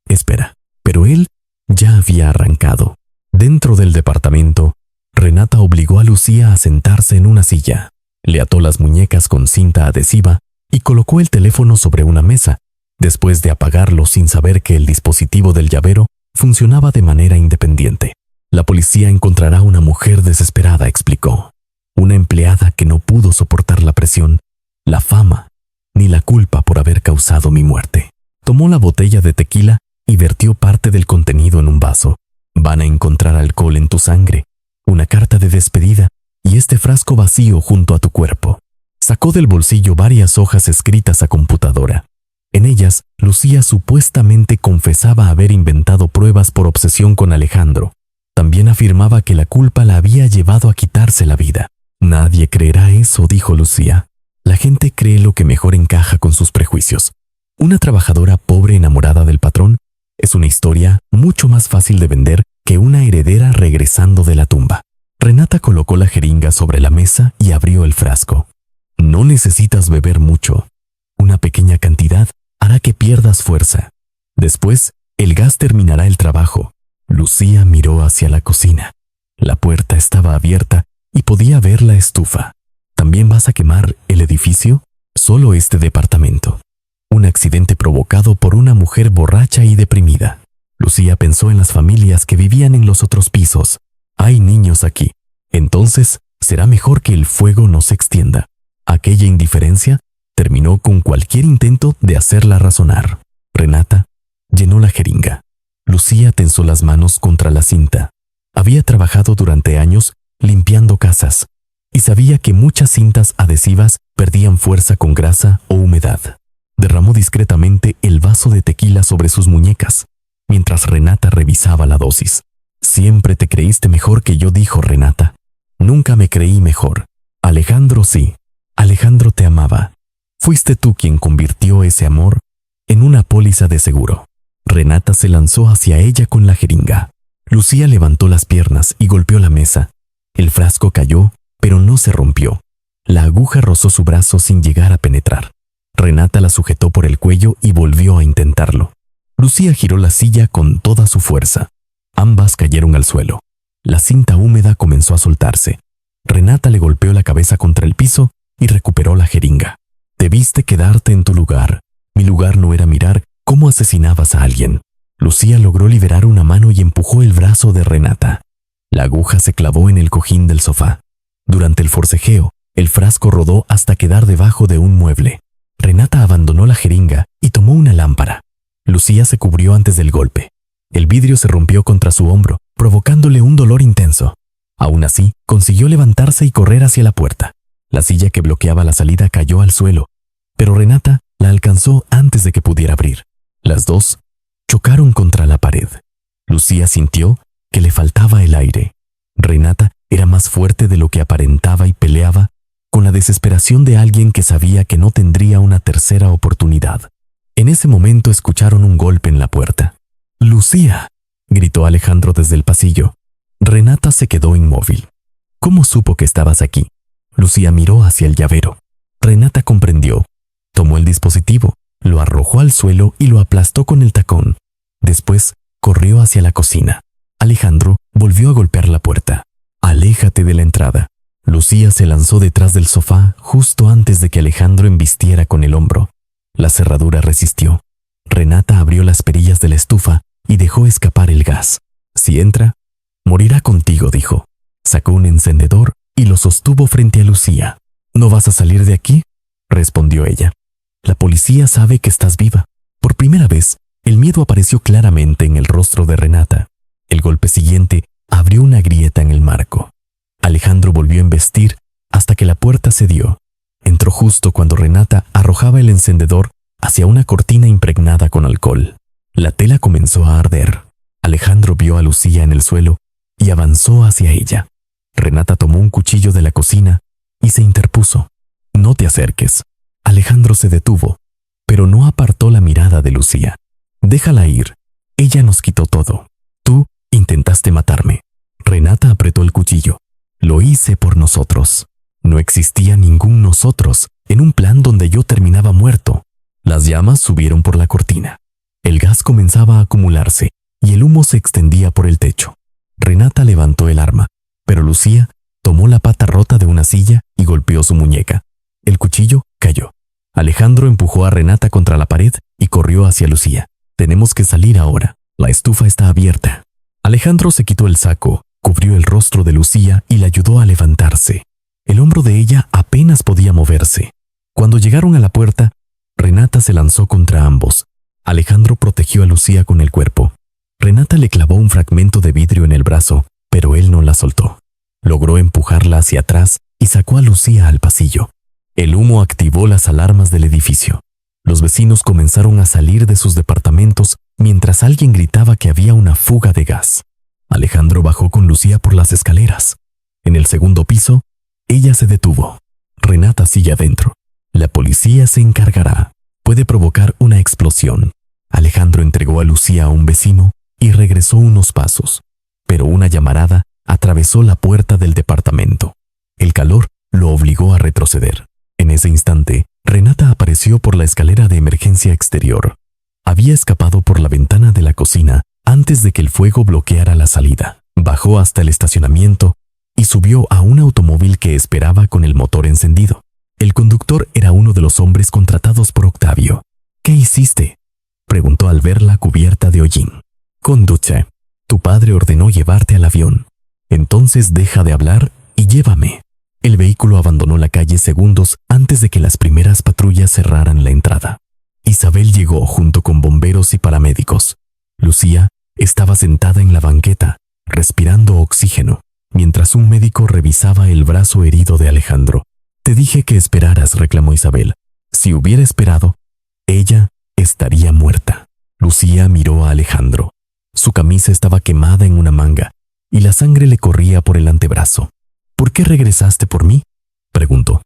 espera. Pero él ya había arrancado. Dentro del departamento, Renata obligó a Lucía a sentarse en una silla. Le ató las muñecas con cinta adhesiva y colocó el teléfono sobre una mesa, después de apagarlo sin saber que el dispositivo del llavero funcionaba de manera independiente. La policía encontrará una mujer desesperada, explicó. Una empleada que no pudo soportar la presión, la fama, ni la culpa por haber causado mi muerte. Tomó la botella de tequila y vertió parte del contenido en un vaso. Van a encontrar alcohol en tu sangre, una carta de despedida y este frasco vacío junto a tu cuerpo. Sacó del bolsillo varias hojas escritas a computadora. En ellas, Lucía supuestamente confesaba haber inventado pruebas por obsesión con Alejandro. También afirmaba que la culpa la había llevado a quitarse la vida. Nadie creerá eso, dijo Lucía. La gente cree lo que mejor encaja con sus prejuicios. Una trabajadora pobre enamorada del patrón es una historia mucho más fácil de vender que una heredera regresando de la tumba. Renata colocó la jeringa sobre la mesa y abrió el frasco. No necesitas beber mucho. Una pequeña cantidad hará que pierdas fuerza. Después, el gas terminará el trabajo. Lucía miró hacia la cocina. La puerta estaba abierta y podía ver la estufa. ¿También vas a quemar el edificio? Solo este departamento. Un accidente provocado por una mujer borracha y deprimida. Lucía pensó en las familias que vivían en los otros pisos. Hay niños aquí. Entonces, será mejor que el fuego no se extienda. Aquella indiferencia terminó con cualquier intento de hacerla razonar. Renata llenó la jeringa. Lucía tensó las manos contra la cinta. Había trabajado durante años limpiando casas y sabía que muchas cintas adhesivas perdían fuerza con grasa o humedad. Derramó discretamente el vaso de tequila sobre sus muñecas, mientras Renata revisaba la dosis. Siempre te creíste mejor que yo, dijo Renata. Nunca me creí mejor. Alejandro sí. Alejandro te amaba. Fuiste tú quien convirtió ese amor en una póliza de seguro. Renata se lanzó hacia ella con la jeringa. Lucía levantó las piernas y golpeó la mesa. El frasco cayó, pero no se rompió. La aguja rozó su brazo sin llegar a penetrar. Renata la sujetó por el cuello y volvió a intentarlo. Lucía giró la silla con toda su fuerza. Ambas cayeron al suelo. La cinta húmeda comenzó a soltarse. Renata le golpeó la cabeza contra el piso y recuperó la jeringa. Debiste quedarte en tu lugar. Mi lugar no era mirar cómo asesinabas a alguien. Lucía logró liberar una mano y empujó el brazo de Renata. La aguja se clavó en el cojín del sofá. Durante el forcejeo, el frasco rodó hasta quedar debajo de un mueble. Renata abandonó la jeringa y tomó una lámpara. Lucía se cubrió antes del golpe. El vidrio se rompió contra su hombro, provocándole un dolor intenso. Aún así, consiguió levantarse y correr hacia la puerta. La silla que bloqueaba la salida cayó al suelo, pero Renata la alcanzó antes de que pudiera abrir. Las dos chocaron contra la pared. Lucía sintió que le faltaba el aire. Renata era más fuerte de lo que aparentaba y peleaba con la desesperación de alguien que sabía que no tendría una tercera oportunidad. En ese momento escucharon un golpe en la puerta. «¡Lucía!», gritó Alejandro desde el pasillo. Renata se quedó inmóvil. «¿Cómo supo que estabas aquí?». Lucía miró hacia el llavero. Renata comprendió. Tomó el dispositivo, lo arrojó al suelo y lo aplastó con el tacón. Después, corrió hacia la cocina. Alejandro volvió a golpear la puerta. «Aléjate de la entrada». Lucía se lanzó detrás del sofá justo antes de que Alejandro embistiera con el hombro. La cerradura resistió. Renata abrió las perillas de la estufa y dejó escapar el gas. «Si entra, morirá contigo», dijo. Sacó un encendedor y lo sostuvo frente a Lucía. «¿No vas a salir de aquí?», respondió ella. «La policía sabe que estás viva». Por primera vez, el miedo apareció claramente en el rostro de Renata. El golpe siguiente abrió una grieta en el marco. Alejandro volvió a embestir hasta que la puerta cedió. Entró justo cuando Renata arrojaba el encendedor hacia una cortina impregnada con alcohol. La tela comenzó a arder. Alejandro vio a Lucía en el suelo y avanzó hacia ella. Renata tomó un cuchillo de la cocina y se interpuso. «No te acerques». Alejandro se detuvo, pero no apartó la mirada de Lucía. «Déjala ir. Ella nos quitó todo. Tú intentaste matarme». Renata apretó el cuchillo. «Lo hice por nosotros». No existía ningún nosotros en un plan donde yo terminaba muerto. Las llamas subieron por la cortina. El gas comenzaba a acumularse y el humo se extendía por el techo. Renata levantó el arma, pero Lucía tomó la pata rota de una silla y golpeó su muñeca. El cuchillo cayó. Alejandro empujó a Renata contra la pared y corrió hacia Lucía. «Tenemos que salir ahora. La estufa está abierta». Alejandro se quitó el saco, cubrió el rostro de Lucía y la ayudó a levantarse. El hombro de ella apenas podía moverse. Cuando llegaron a la puerta, Renata se lanzó contra ambos. Alejandro protegió a Lucía con el cuerpo. Renata le clavó un fragmento de vidrio en el brazo, pero él no la soltó. Logró empujarla hacia atrás y sacó a Lucía al pasillo. El humo activó las alarmas del edificio. Los vecinos comenzaron a salir de sus departamentos mientras alguien gritaba que había una fuga de gas. Alejandro bajó con Lucía por las escaleras. En el segundo piso, ella se detuvo. Renata sigue adentro. La policía se encargará. Puede provocar una explosión. Alejandro entregó a Lucía a un vecino y regresó unos pasos, pero una llamarada atravesó la puerta del departamento. El calor lo obligó a retroceder. En ese instante, Renata apareció por la escalera de emergencia exterior. Había escapado por la ventana de la cocina antes de que el fuego bloqueara la salida. Bajó hasta el estacionamiento y subió a un automóvil que esperaba con el motor encendido. El conductor era uno de los hombres contratados por Octavio. «¿Qué hiciste?», preguntó al verla cubierta de hollín. «Conduce. Tu padre ordenó llevarte al avión. Entonces deja de hablar y llévame». El vehículo abandonó la calle segundos antes de que las primeras patrullas cerraran la entrada. Isabel llegó junto con bomberos y paramédicos. Lucía estaba sentada en la banqueta, respirando oxígeno, mientras un médico revisaba el brazo herido de Alejandro. «Te dije que esperaras», reclamó Isabel. «Si hubiera esperado, ella estaría muerta». Lucía miró a Alejandro. Su camisa estaba quemada en una manga y la sangre le corría por el antebrazo. «¿Por qué regresaste por mí?», preguntó.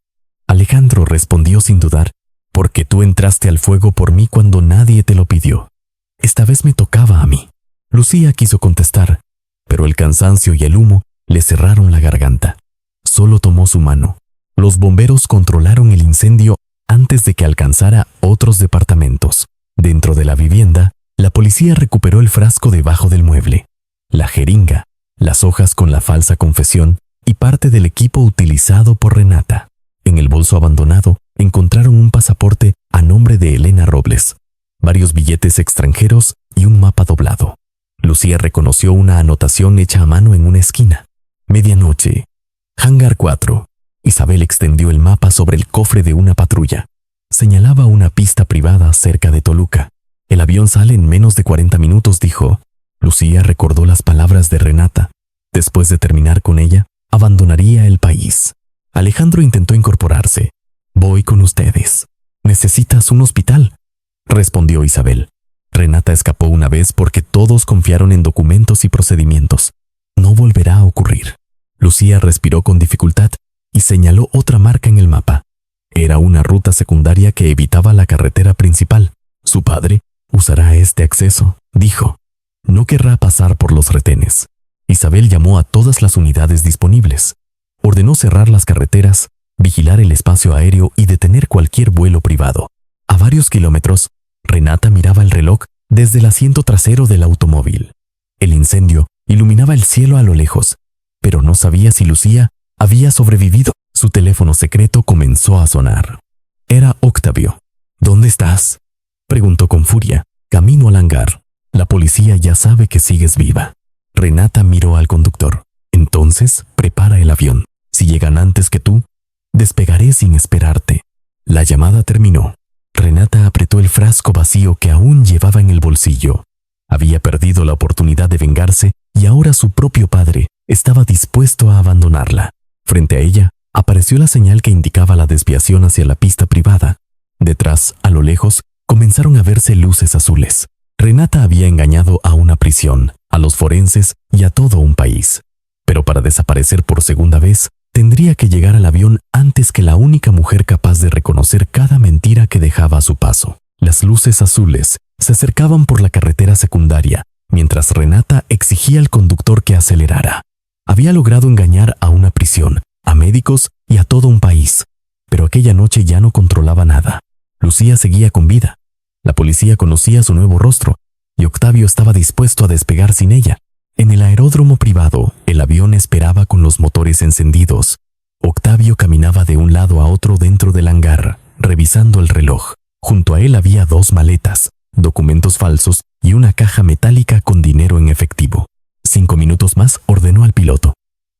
Alejandro respondió sin dudar. «Porque tú entraste al fuego por mí cuando nadie te lo pidió. Esta vez me tocaba a mí». Lucía quiso contestar, pero el cansancio y el humo le cerraron la garganta. Solo tomó su mano. Los bomberos controlaron el incendio antes de que alcanzara otros departamentos. Dentro de la vivienda, la policía recuperó el frasco debajo del mueble, la jeringa, las hojas con la falsa confesión y parte del equipo utilizado por Renata. En el bolso abandonado encontraron un pasaporte a nombre de Elena Robles, varios billetes extranjeros y un mapa doblado. Lucía reconoció una anotación hecha a mano en una esquina. «Medianoche. Hangar 4». Isabel extendió el mapa sobre el cofre de una patrulla. Señalaba una pista privada cerca de Toluca. «El avión sale en menos de 40 minutos», dijo. Lucía recordó las palabras de Renata. Después de terminar con ella, abandonaría el país. Alejandro intentó incorporarse. «Voy con ustedes». «¿Necesitas un hospital?», respondió Isabel. Renata escapó una vez porque todos confiaron en documentos y procedimientos. No volverá a ocurrir. Lucía respiró con dificultad y señaló otra marca en el mapa. Era una ruta secundaria que evitaba la carretera principal. «Su padre usará este acceso», dijo. «No querrá pasar por los retenes». Isabel llamó a todas las unidades disponibles. Ordenó cerrar las carreteras, vigilar el espacio aéreo y detener cualquier vuelo privado. A varios kilómetros, Renata miraba el reloj desde el asiento trasero del automóvil. El incendio iluminaba el cielo a lo lejos, pero no sabía si Lucía había sobrevivido. Su teléfono secreto comenzó a sonar. Era Octavio. «¿Dónde estás?», preguntó con furia. «Camino al hangar. La policía ya sabe que sigues viva». Renata miró al conductor. «Entonces, prepara el avión. Si llegan antes que tú, despegaré sin esperarte». La llamada terminó. Renata apretó el frasco vacío que aún llevaba en el bolsillo. Había perdido la oportunidad de vengarse y ahora su propio padre estaba dispuesto a abandonarla. Frente a ella, apareció la señal que indicaba la desviación hacia la pista privada. Detrás, a lo lejos, comenzaron a verse luces azules. Renata había engañado a una prisión, a los forenses y a todo un país. Pero para desaparecer por segunda vez, tendría que llegar al avión antes que la única mujer capaz de reconocer cada mentira que dejaba a su paso. Las luces azules se acercaban por la carretera secundaria, mientras Renata exigía al conductor que acelerara. Había logrado engañar a una prisión, a médicos y a todo un país, pero aquella noche ya no controlaba nada. Lucía seguía con vida. La policía conocía su nuevo rostro y Octavio estaba dispuesto a despegar sin ella. En el aeródromo privado, el avión esperaba con los motores encendidos. Octavio caminaba de un lado a otro dentro del hangar, revisando el reloj. Junto a él había 2 maletas, documentos falsos y una caja metálica con dinero en efectivo. 5 minutos más ordenó al piloto.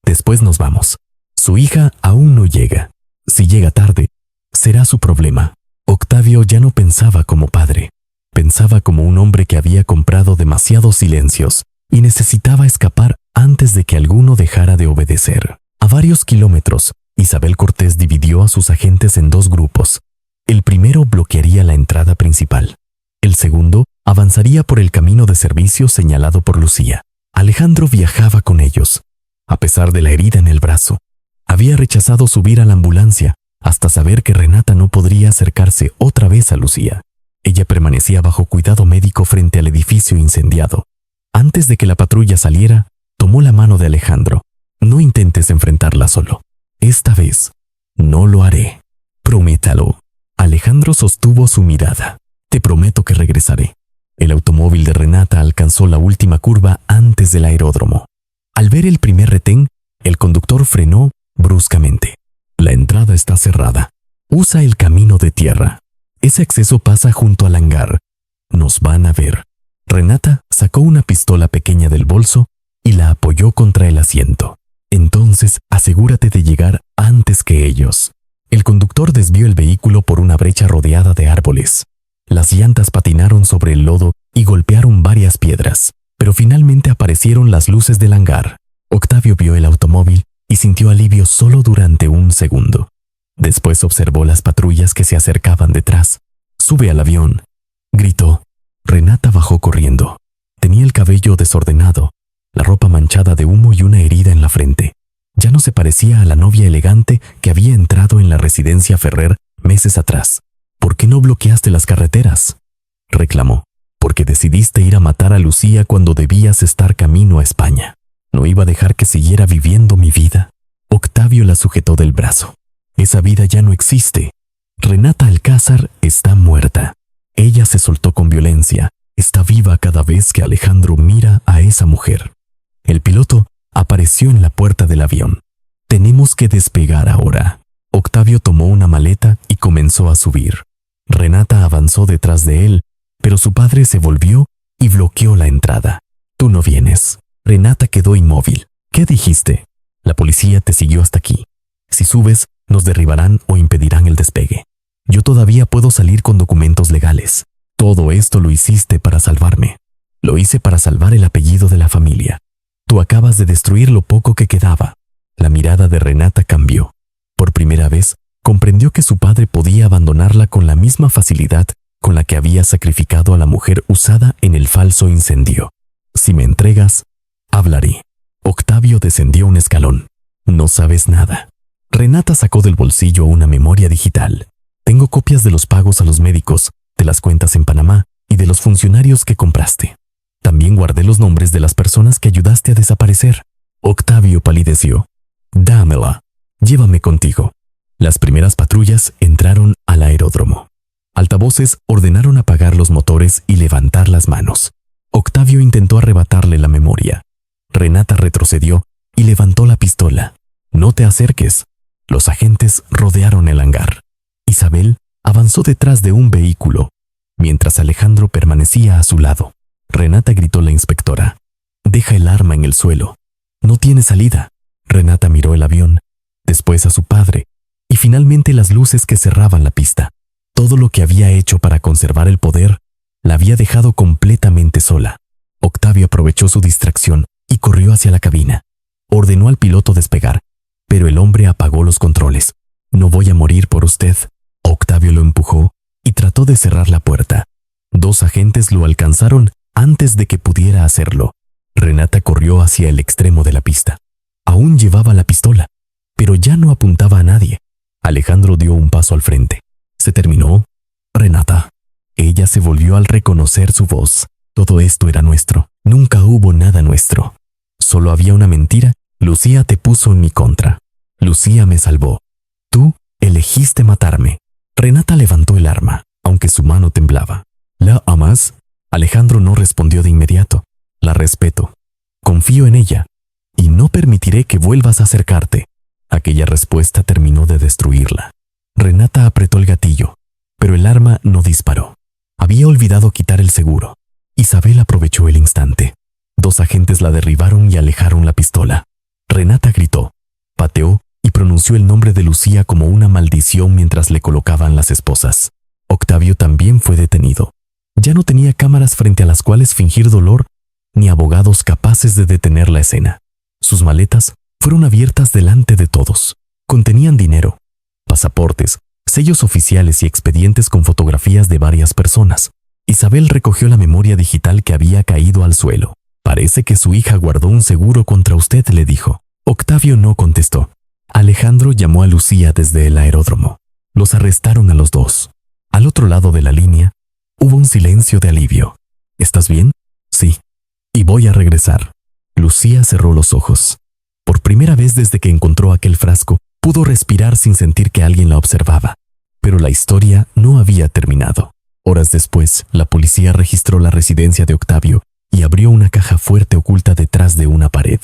«Después nos vamos. Su hija aún no llega. Si llega tarde, será su problema». Octavio ya no pensaba como padre. Pensaba como un hombre que había comprado demasiados silencios y necesitaba escapar antes de que alguno dejara de obedecer. A varios kilómetros, Isabel Cortés dividió a sus agentes en 2 grupos. El primero bloquearía la entrada principal. El segundo avanzaría por el camino de servicio señalado por Lucía. Alejandro viajaba con ellos. A pesar de la herida en el brazo, había rechazado subir a la ambulancia hasta saber que Renata no podría acercarse otra vez a Lucía. Ella permanecía bajo cuidado médico frente al edificio incendiado. Antes de que la patrulla saliera, tomó la mano de Alejandro. No intentes enfrentarla solo. Esta vez no lo haré. Prométalo. Alejandro sostuvo su mirada. Te prometo que regresaré. El automóvil de Renata alcanzó la última curva antes del aeródromo. Al ver el primer retén, el conductor frenó bruscamente. La entrada está cerrada. Usa el camino de tierra. Ese acceso pasa junto al hangar. Nos van a ver. Renata sacó una pistola pequeña del bolso y la apoyó contra el asiento. Entonces, asegúrate de llegar antes que ellos. El conductor desvió el vehículo por una brecha rodeada de árboles. Las llantas patinaron sobre el lodo y golpearon varias piedras, pero finalmente aparecieron las luces del hangar. Octavio vio el automóvil y sintió alivio solo durante un segundo. Después observó las patrullas que se acercaban detrás. «Sube al avión», gritó. Renata bajó corriendo. Tenía el cabello desordenado, la ropa manchada de humo y una herida en la frente. Ya no se parecía a la novia elegante que había entrado en la residencia Ferrer meses atrás. «¿Por qué no bloqueaste las carreteras?», reclamó. «Porque decidiste ir a matar a Lucía cuando debías estar camino a España. No iba a dejar que siguiera viviendo mi vida». Octavio la sujetó del brazo. «Esa vida ya no existe. Renata Alcázar está muerta. Ella se soltó con violencia. Está viva cada vez que Alejandro mira a esa mujer». El piloto apareció en la puerta del avión. «Tenemos que despegar ahora». Octavio tomó una maleta y comenzó a subir. Renata avanzó detrás de él, pero su padre se volvió y bloqueó la entrada. «Tú no vienes». Renata quedó inmóvil. «¿Qué dijiste?» «La policía te siguió hasta aquí. Si subes, nos derribarán o impedirán el despegue. Yo todavía puedo salir con documentos legales. Todo esto lo hiciste para salvarme. Lo hice para salvar el apellido de la familia. Tú acabas de destruir lo poco que quedaba». La mirada de Renata cambió. Por primera vez, comprendió que su padre podía abandonarla con la misma facilidad con la que había sacrificado a la mujer usada en el falso incendio. «Si me entregas, hablaré». Octavio descendió un escalón. «No sabes nada». Renata sacó del bolsillo una memoria digital. «Tengo copias de los pagos a los médicos, de las cuentas en Panamá y de los funcionarios que compraste. También guardé los nombres de las personas que ayudaste a desaparecer». Octavio palideció. «Dámela. Llévame contigo». Las primeras patrullas entraron al aeródromo. Altavoces ordenaron apagar los motores y levantar las manos. Octavio intentó arrebatarle la memoria. Renata retrocedió y levantó la pistola. «No te acerques». Los agentes rodearon el hangar. Isabel avanzó detrás de un vehículo, mientras Alejandro permanecía a su lado. Renata gritó la inspectora. «Deja el arma en el suelo. No tiene salida». Renata miró el avión, después a su padre, y finalmente las luces que cerraban la pista. Todo lo que había hecho para conservar el poder la había dejado completamente sola. Octavio aprovechó su distracción y corrió hacia la cabina. Ordenó al piloto despegar, pero el hombre apagó los controles. «No voy a morir por usted». Octavio lo empujó y trató de cerrar la puerta. Dos agentes lo alcanzaron antes de que pudiera hacerlo. Renata corrió hacia el extremo de la pista. Aún llevaba la pistola, pero ya no apuntaba a nadie. Alejandro dio un paso al frente. «¿Se terminó?» «Renata». Ella se volvió al reconocer su voz. «Todo esto era nuestro. Nunca hubo nada nuestro. Solo había una mentira. Lucía te puso en mi contra. Lucía me salvó. Tú elegiste matarme». Renata levantó el arma, aunque su mano temblaba. «¿La amas?» Alejandro no respondió de inmediato. «La respeto. Confío en ella. Y no permitiré que vuelvas a acercarte». Aquella respuesta terminó de destruirla. Renata apretó el gatillo, pero el arma no disparó. Había olvidado quitar el seguro. Isabel aprovechó el instante. Dos agentes la derribaron y alejaron la pistola. Renata gritó, pateó y pronunció el nombre de Lucía como una maldición mientras le colocaban las esposas. Octavio también fue detenido. Ya no tenía cámaras frente a las cuales fingir dolor, ni abogados capaces de detener la escena. Sus maletas fueron abiertas delante de todos. Contenían dinero, pasaportes, sellos oficiales y expedientes con fotografías de varias personas. Isabel recogió la memoria digital que había caído al suelo. «Parece que su hija guardó un seguro contra usted», le dijo. Octavio no contestó. Alejandro llamó a Lucía desde el aeródromo. Los arrestaron a los dos. Al otro lado de la línea, hubo un silencio de alivio. «¿Estás bien?» «Sí. Y voy a regresar». Lucía cerró los ojos. Por primera vez desde que encontró aquel frasco, pudo respirar sin sentir que alguien la observaba. Pero la historia no había terminado. Horas después, la policía registró la residencia de Octavio y abrió una caja fuerte oculta detrás de una pared.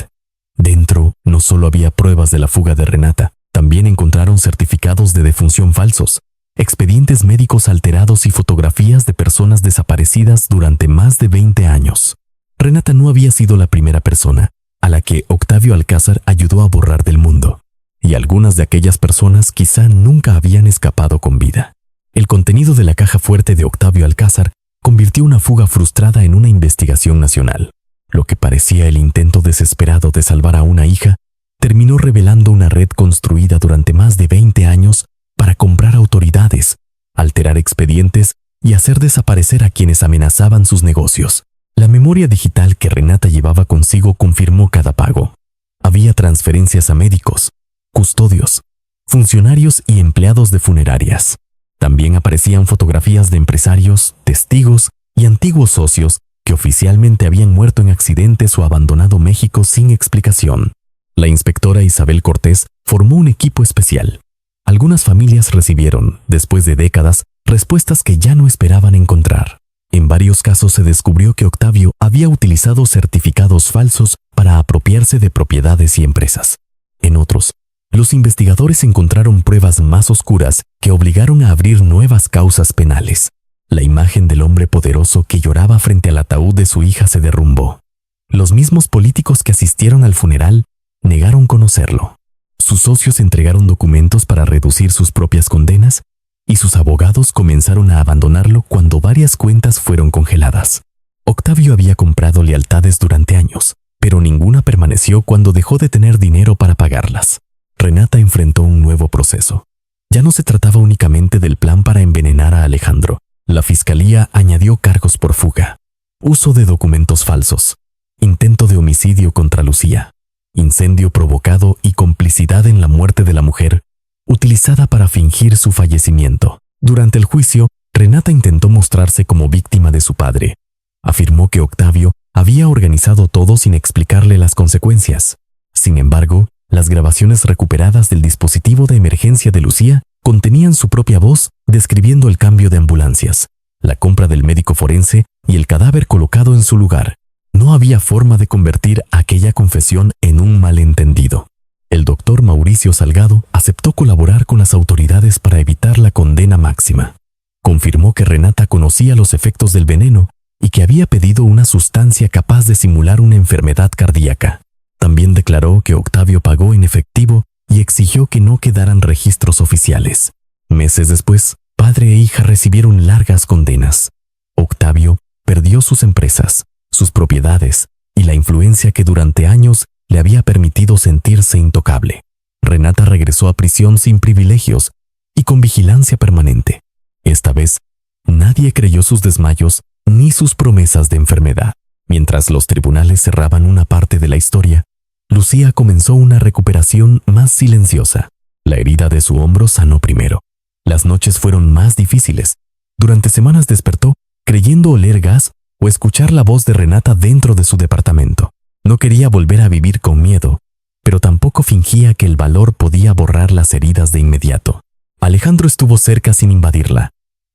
Dentro no solo había pruebas de la fuga de Renata, también encontraron certificados de defunción falsos, expedientes médicos alterados y fotografías de personas desaparecidas durante más de 20 años. Renata no había sido la primera persona a la que Octavio Alcázar ayudó a borrar del mundo, y algunas de aquellas personas quizá nunca habían escapado con vida. El contenido de la caja fuerte de Octavio Alcázar convirtió una fuga frustrada en una investigación nacional. Lo que parecía el intento desesperado de salvar a una hija, terminó revelando una red construida durante más de 20 años para comprar autoridades, alterar expedientes y hacer desaparecer a quienes amenazaban sus negocios. La memoria digital que Renata llevaba consigo confirmó cada pago. Había transferencias a médicos, custodios, funcionarios y empleados de funerarias. También aparecían fotografías de empresarios, testigos y antiguos socios que oficialmente habían muerto en accidentes o abandonado México sin explicación. La inspectora Isabel Cortés formó un equipo especial. Algunas familias recibieron, después de décadas, respuestas que ya no esperaban encontrar. En varios casos se descubrió que Octavio había utilizado certificados falsos para apropiarse de propiedades y empresas. En otros, los investigadores encontraron pruebas más oscuras que obligaron a abrir nuevas causas penales. La imagen del hombre poderoso que lloraba frente al ataúd de su hija se derrumbó. Los mismos políticos que asistieron al funeral negaron conocerlo. Sus socios entregaron documentos para reducir sus propias condenas y sus abogados comenzaron a abandonarlo cuando varias cuentas fueron congeladas. Octavio había comprado lealtades durante años, pero ninguna permaneció cuando dejó de tener dinero para pagarlas. Renata enfrentó un nuevo proceso. Ya no se trataba únicamente del plan para envenenar a Alejandro. La fiscalía añadió cargos por fuga, uso de documentos falsos, intento de homicidio contra Lucía, incendio provocado y complicidad en la muerte de la mujer, utilizada para fingir su fallecimiento. Durante el juicio, Renata intentó mostrarse como víctima de su padre. Afirmó que Octavio había organizado todo sin explicarle las consecuencias. Sin embargo, las grabaciones recuperadas del dispositivo de emergencia de Lucía contenían su propia voz describiendo el cambio de ambulancias, la compra del médico forense y el cadáver colocado en su lugar. No había forma de convertir aquella confesión en un malentendido. El doctor Mauricio Salgado aceptó colaborar con las autoridades para evitar la condena máxima. Confirmó que Renata conocía los efectos del veneno y que había pedido una sustancia capaz de simular una enfermedad cardíaca. También declaró que Octavio pagó en efectivo y exigió que no quedaran registros oficiales. Meses después, padre e hija recibieron largas condenas. Octavio perdió sus empresas, sus propiedades y la influencia que durante años le había permitido sentirse intocable. Renata regresó a prisión sin privilegios y con vigilancia permanente. Esta vez, nadie creyó sus desmayos ni sus promesas de enfermedad. Mientras los tribunales cerraban una parte de la historia, Lucía comenzó una recuperación más silenciosa. La herida de su hombro sanó primero. Las noches fueron más difíciles. Durante semanas despertó creyendo oler gas o escuchar la voz de Renata dentro de su departamento. No quería volver a vivir con miedo, pero tampoco fingía que el valor podía borrar las heridas de inmediato. Alejandro estuvo cerca sin invadirla.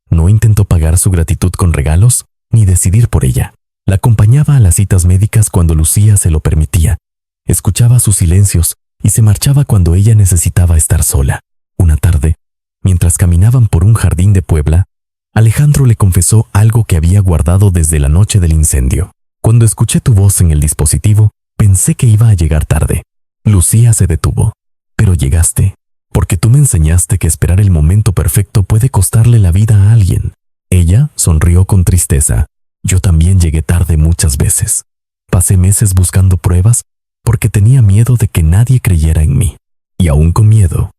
No intentó pagar su gratitud con regalos ni decidir por ella. La acompañaba a las citas médicas cuando Lucía se lo permitía. Escuchaba sus silencios y se marchaba cuando ella necesitaba estar sola. Una tarde, mientras caminaban por un jardín de Puebla, Alejandro le confesó algo que había guardado desde la noche del incendio. Cuando escuché tu voz en el dispositivo, pensé que iba a llegar tarde. Lucía se detuvo. Pero llegaste, porque tú me enseñaste que esperar el momento perfecto puede costarle la vida a alguien. Ella sonrió con tristeza. Yo también llegué tarde muchas veces. Pasé meses buscando pruebas porque tenía miedo de que nadie creyera en mí. Y aún con miedo,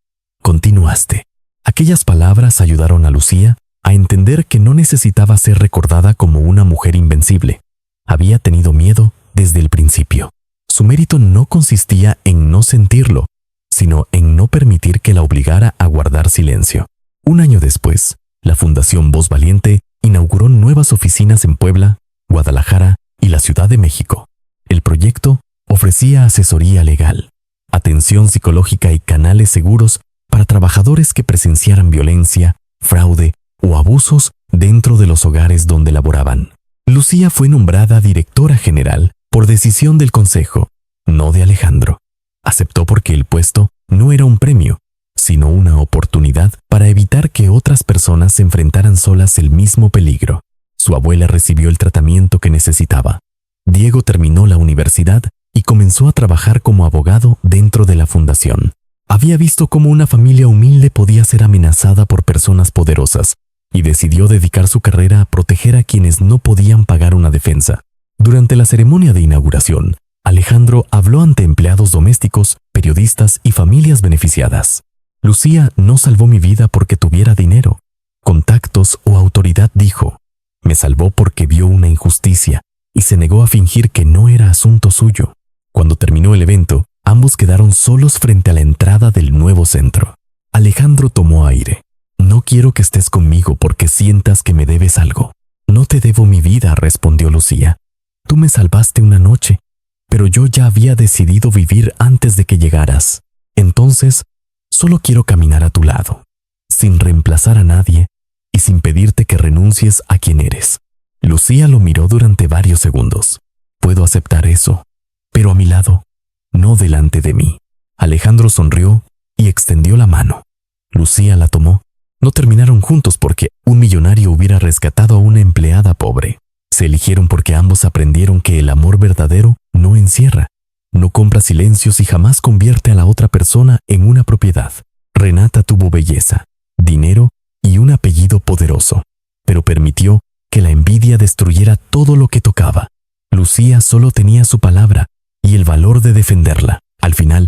continuaste. Aquellas palabras ayudaron a Lucía a entender que no necesitaba ser recordada como una mujer invencible. Había tenido miedo desde el principio. Su mérito no consistía en no sentirlo, sino en no permitir que la obligara a guardar silencio. Un año después, la Fundación Voz Valiente inauguró nuevas oficinas en Puebla, Guadalajara y la Ciudad de México. El proyecto ofrecía asesoría legal, atención psicológica y canales seguros para trabajadores que presenciaran violencia, fraude o abusos dentro de los hogares donde laboraban. Lucía fue nombrada directora general por decisión del consejo, no de Alejandro. Aceptó porque el puesto no era un premio, sino una oportunidad para evitar que otras personas se enfrentaran solas el mismo peligro. Su abuela recibió el tratamiento que necesitaba. Diego terminó la universidad y comenzó a trabajar como abogado dentro de la fundación. Había visto cómo una familia humilde podía ser amenazada por personas poderosas y decidió dedicar su carrera a proteger a quienes no podían pagar una defensa. Durante la ceremonia de inauguración, Alejandro habló ante empleados domésticos, periodistas y familias beneficiadas. Lucía no salvó mi vida porque tuviera dinero, contactos o autoridad, dijo. Me salvó porque vio una injusticia y se negó a fingir que no era asunto suyo. Cuando terminó el evento, ambos quedaron solos frente a la entrada del nuevo centro. Alejandro tomó aire. No quiero que estés conmigo porque sientas que me debes algo. No te debo mi vida, respondió Lucía. Tú me salvaste una noche, pero yo ya había decidido vivir antes de que llegaras. Entonces, solo quiero caminar a tu lado, sin reemplazar a nadie y sin pedirte que renuncies a quien eres. Lucía lo miró durante varios segundos. Puedo aceptar eso, pero a mi lado, no delante de mí. Alejandro sonrió y extendió la mano. Lucía la tomó. No terminaron juntos porque un millonario hubiera rescatado a una empleada pobre. Se eligieron porque ambos aprendieron que el amor verdadero no encierra, no compra silencios y jamás convierte a la otra persona en una propiedad. Renata tuvo belleza, dinero y un apellido poderoso, pero permitió que la envidia destruyera todo lo que tocaba. Lucía solo tenía su palabra y el valor de defenderla. Al final,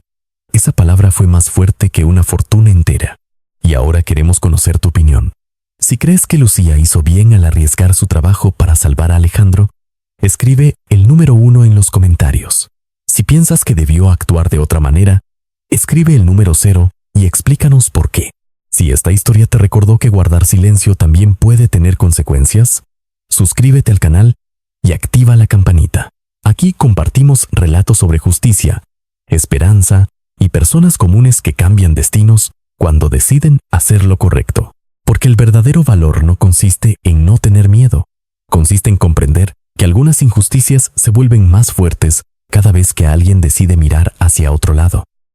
esa palabra fue más fuerte que una fortuna entera. Y ahora queremos conocer tu opinión. Si crees que Lucía hizo bien al arriesgar su trabajo para salvar a Alejandro, escribe el número 1 en los comentarios. Si piensas que debió actuar de otra manera, escribe el número 0 y explícanos por qué. Si esta historia te recordó que guardar silencio también puede tener consecuencias, suscríbete al canal y activa la campanita. Aquí compartimos relatos sobre justicia, esperanza y personas comunes que cambian destinos cuando deciden hacer lo correcto. Porque el verdadero valor no consiste en no tener miedo, consiste en comprender que algunas injusticias se vuelven más fuertes cada vez que alguien decide mirar hacia otro lado.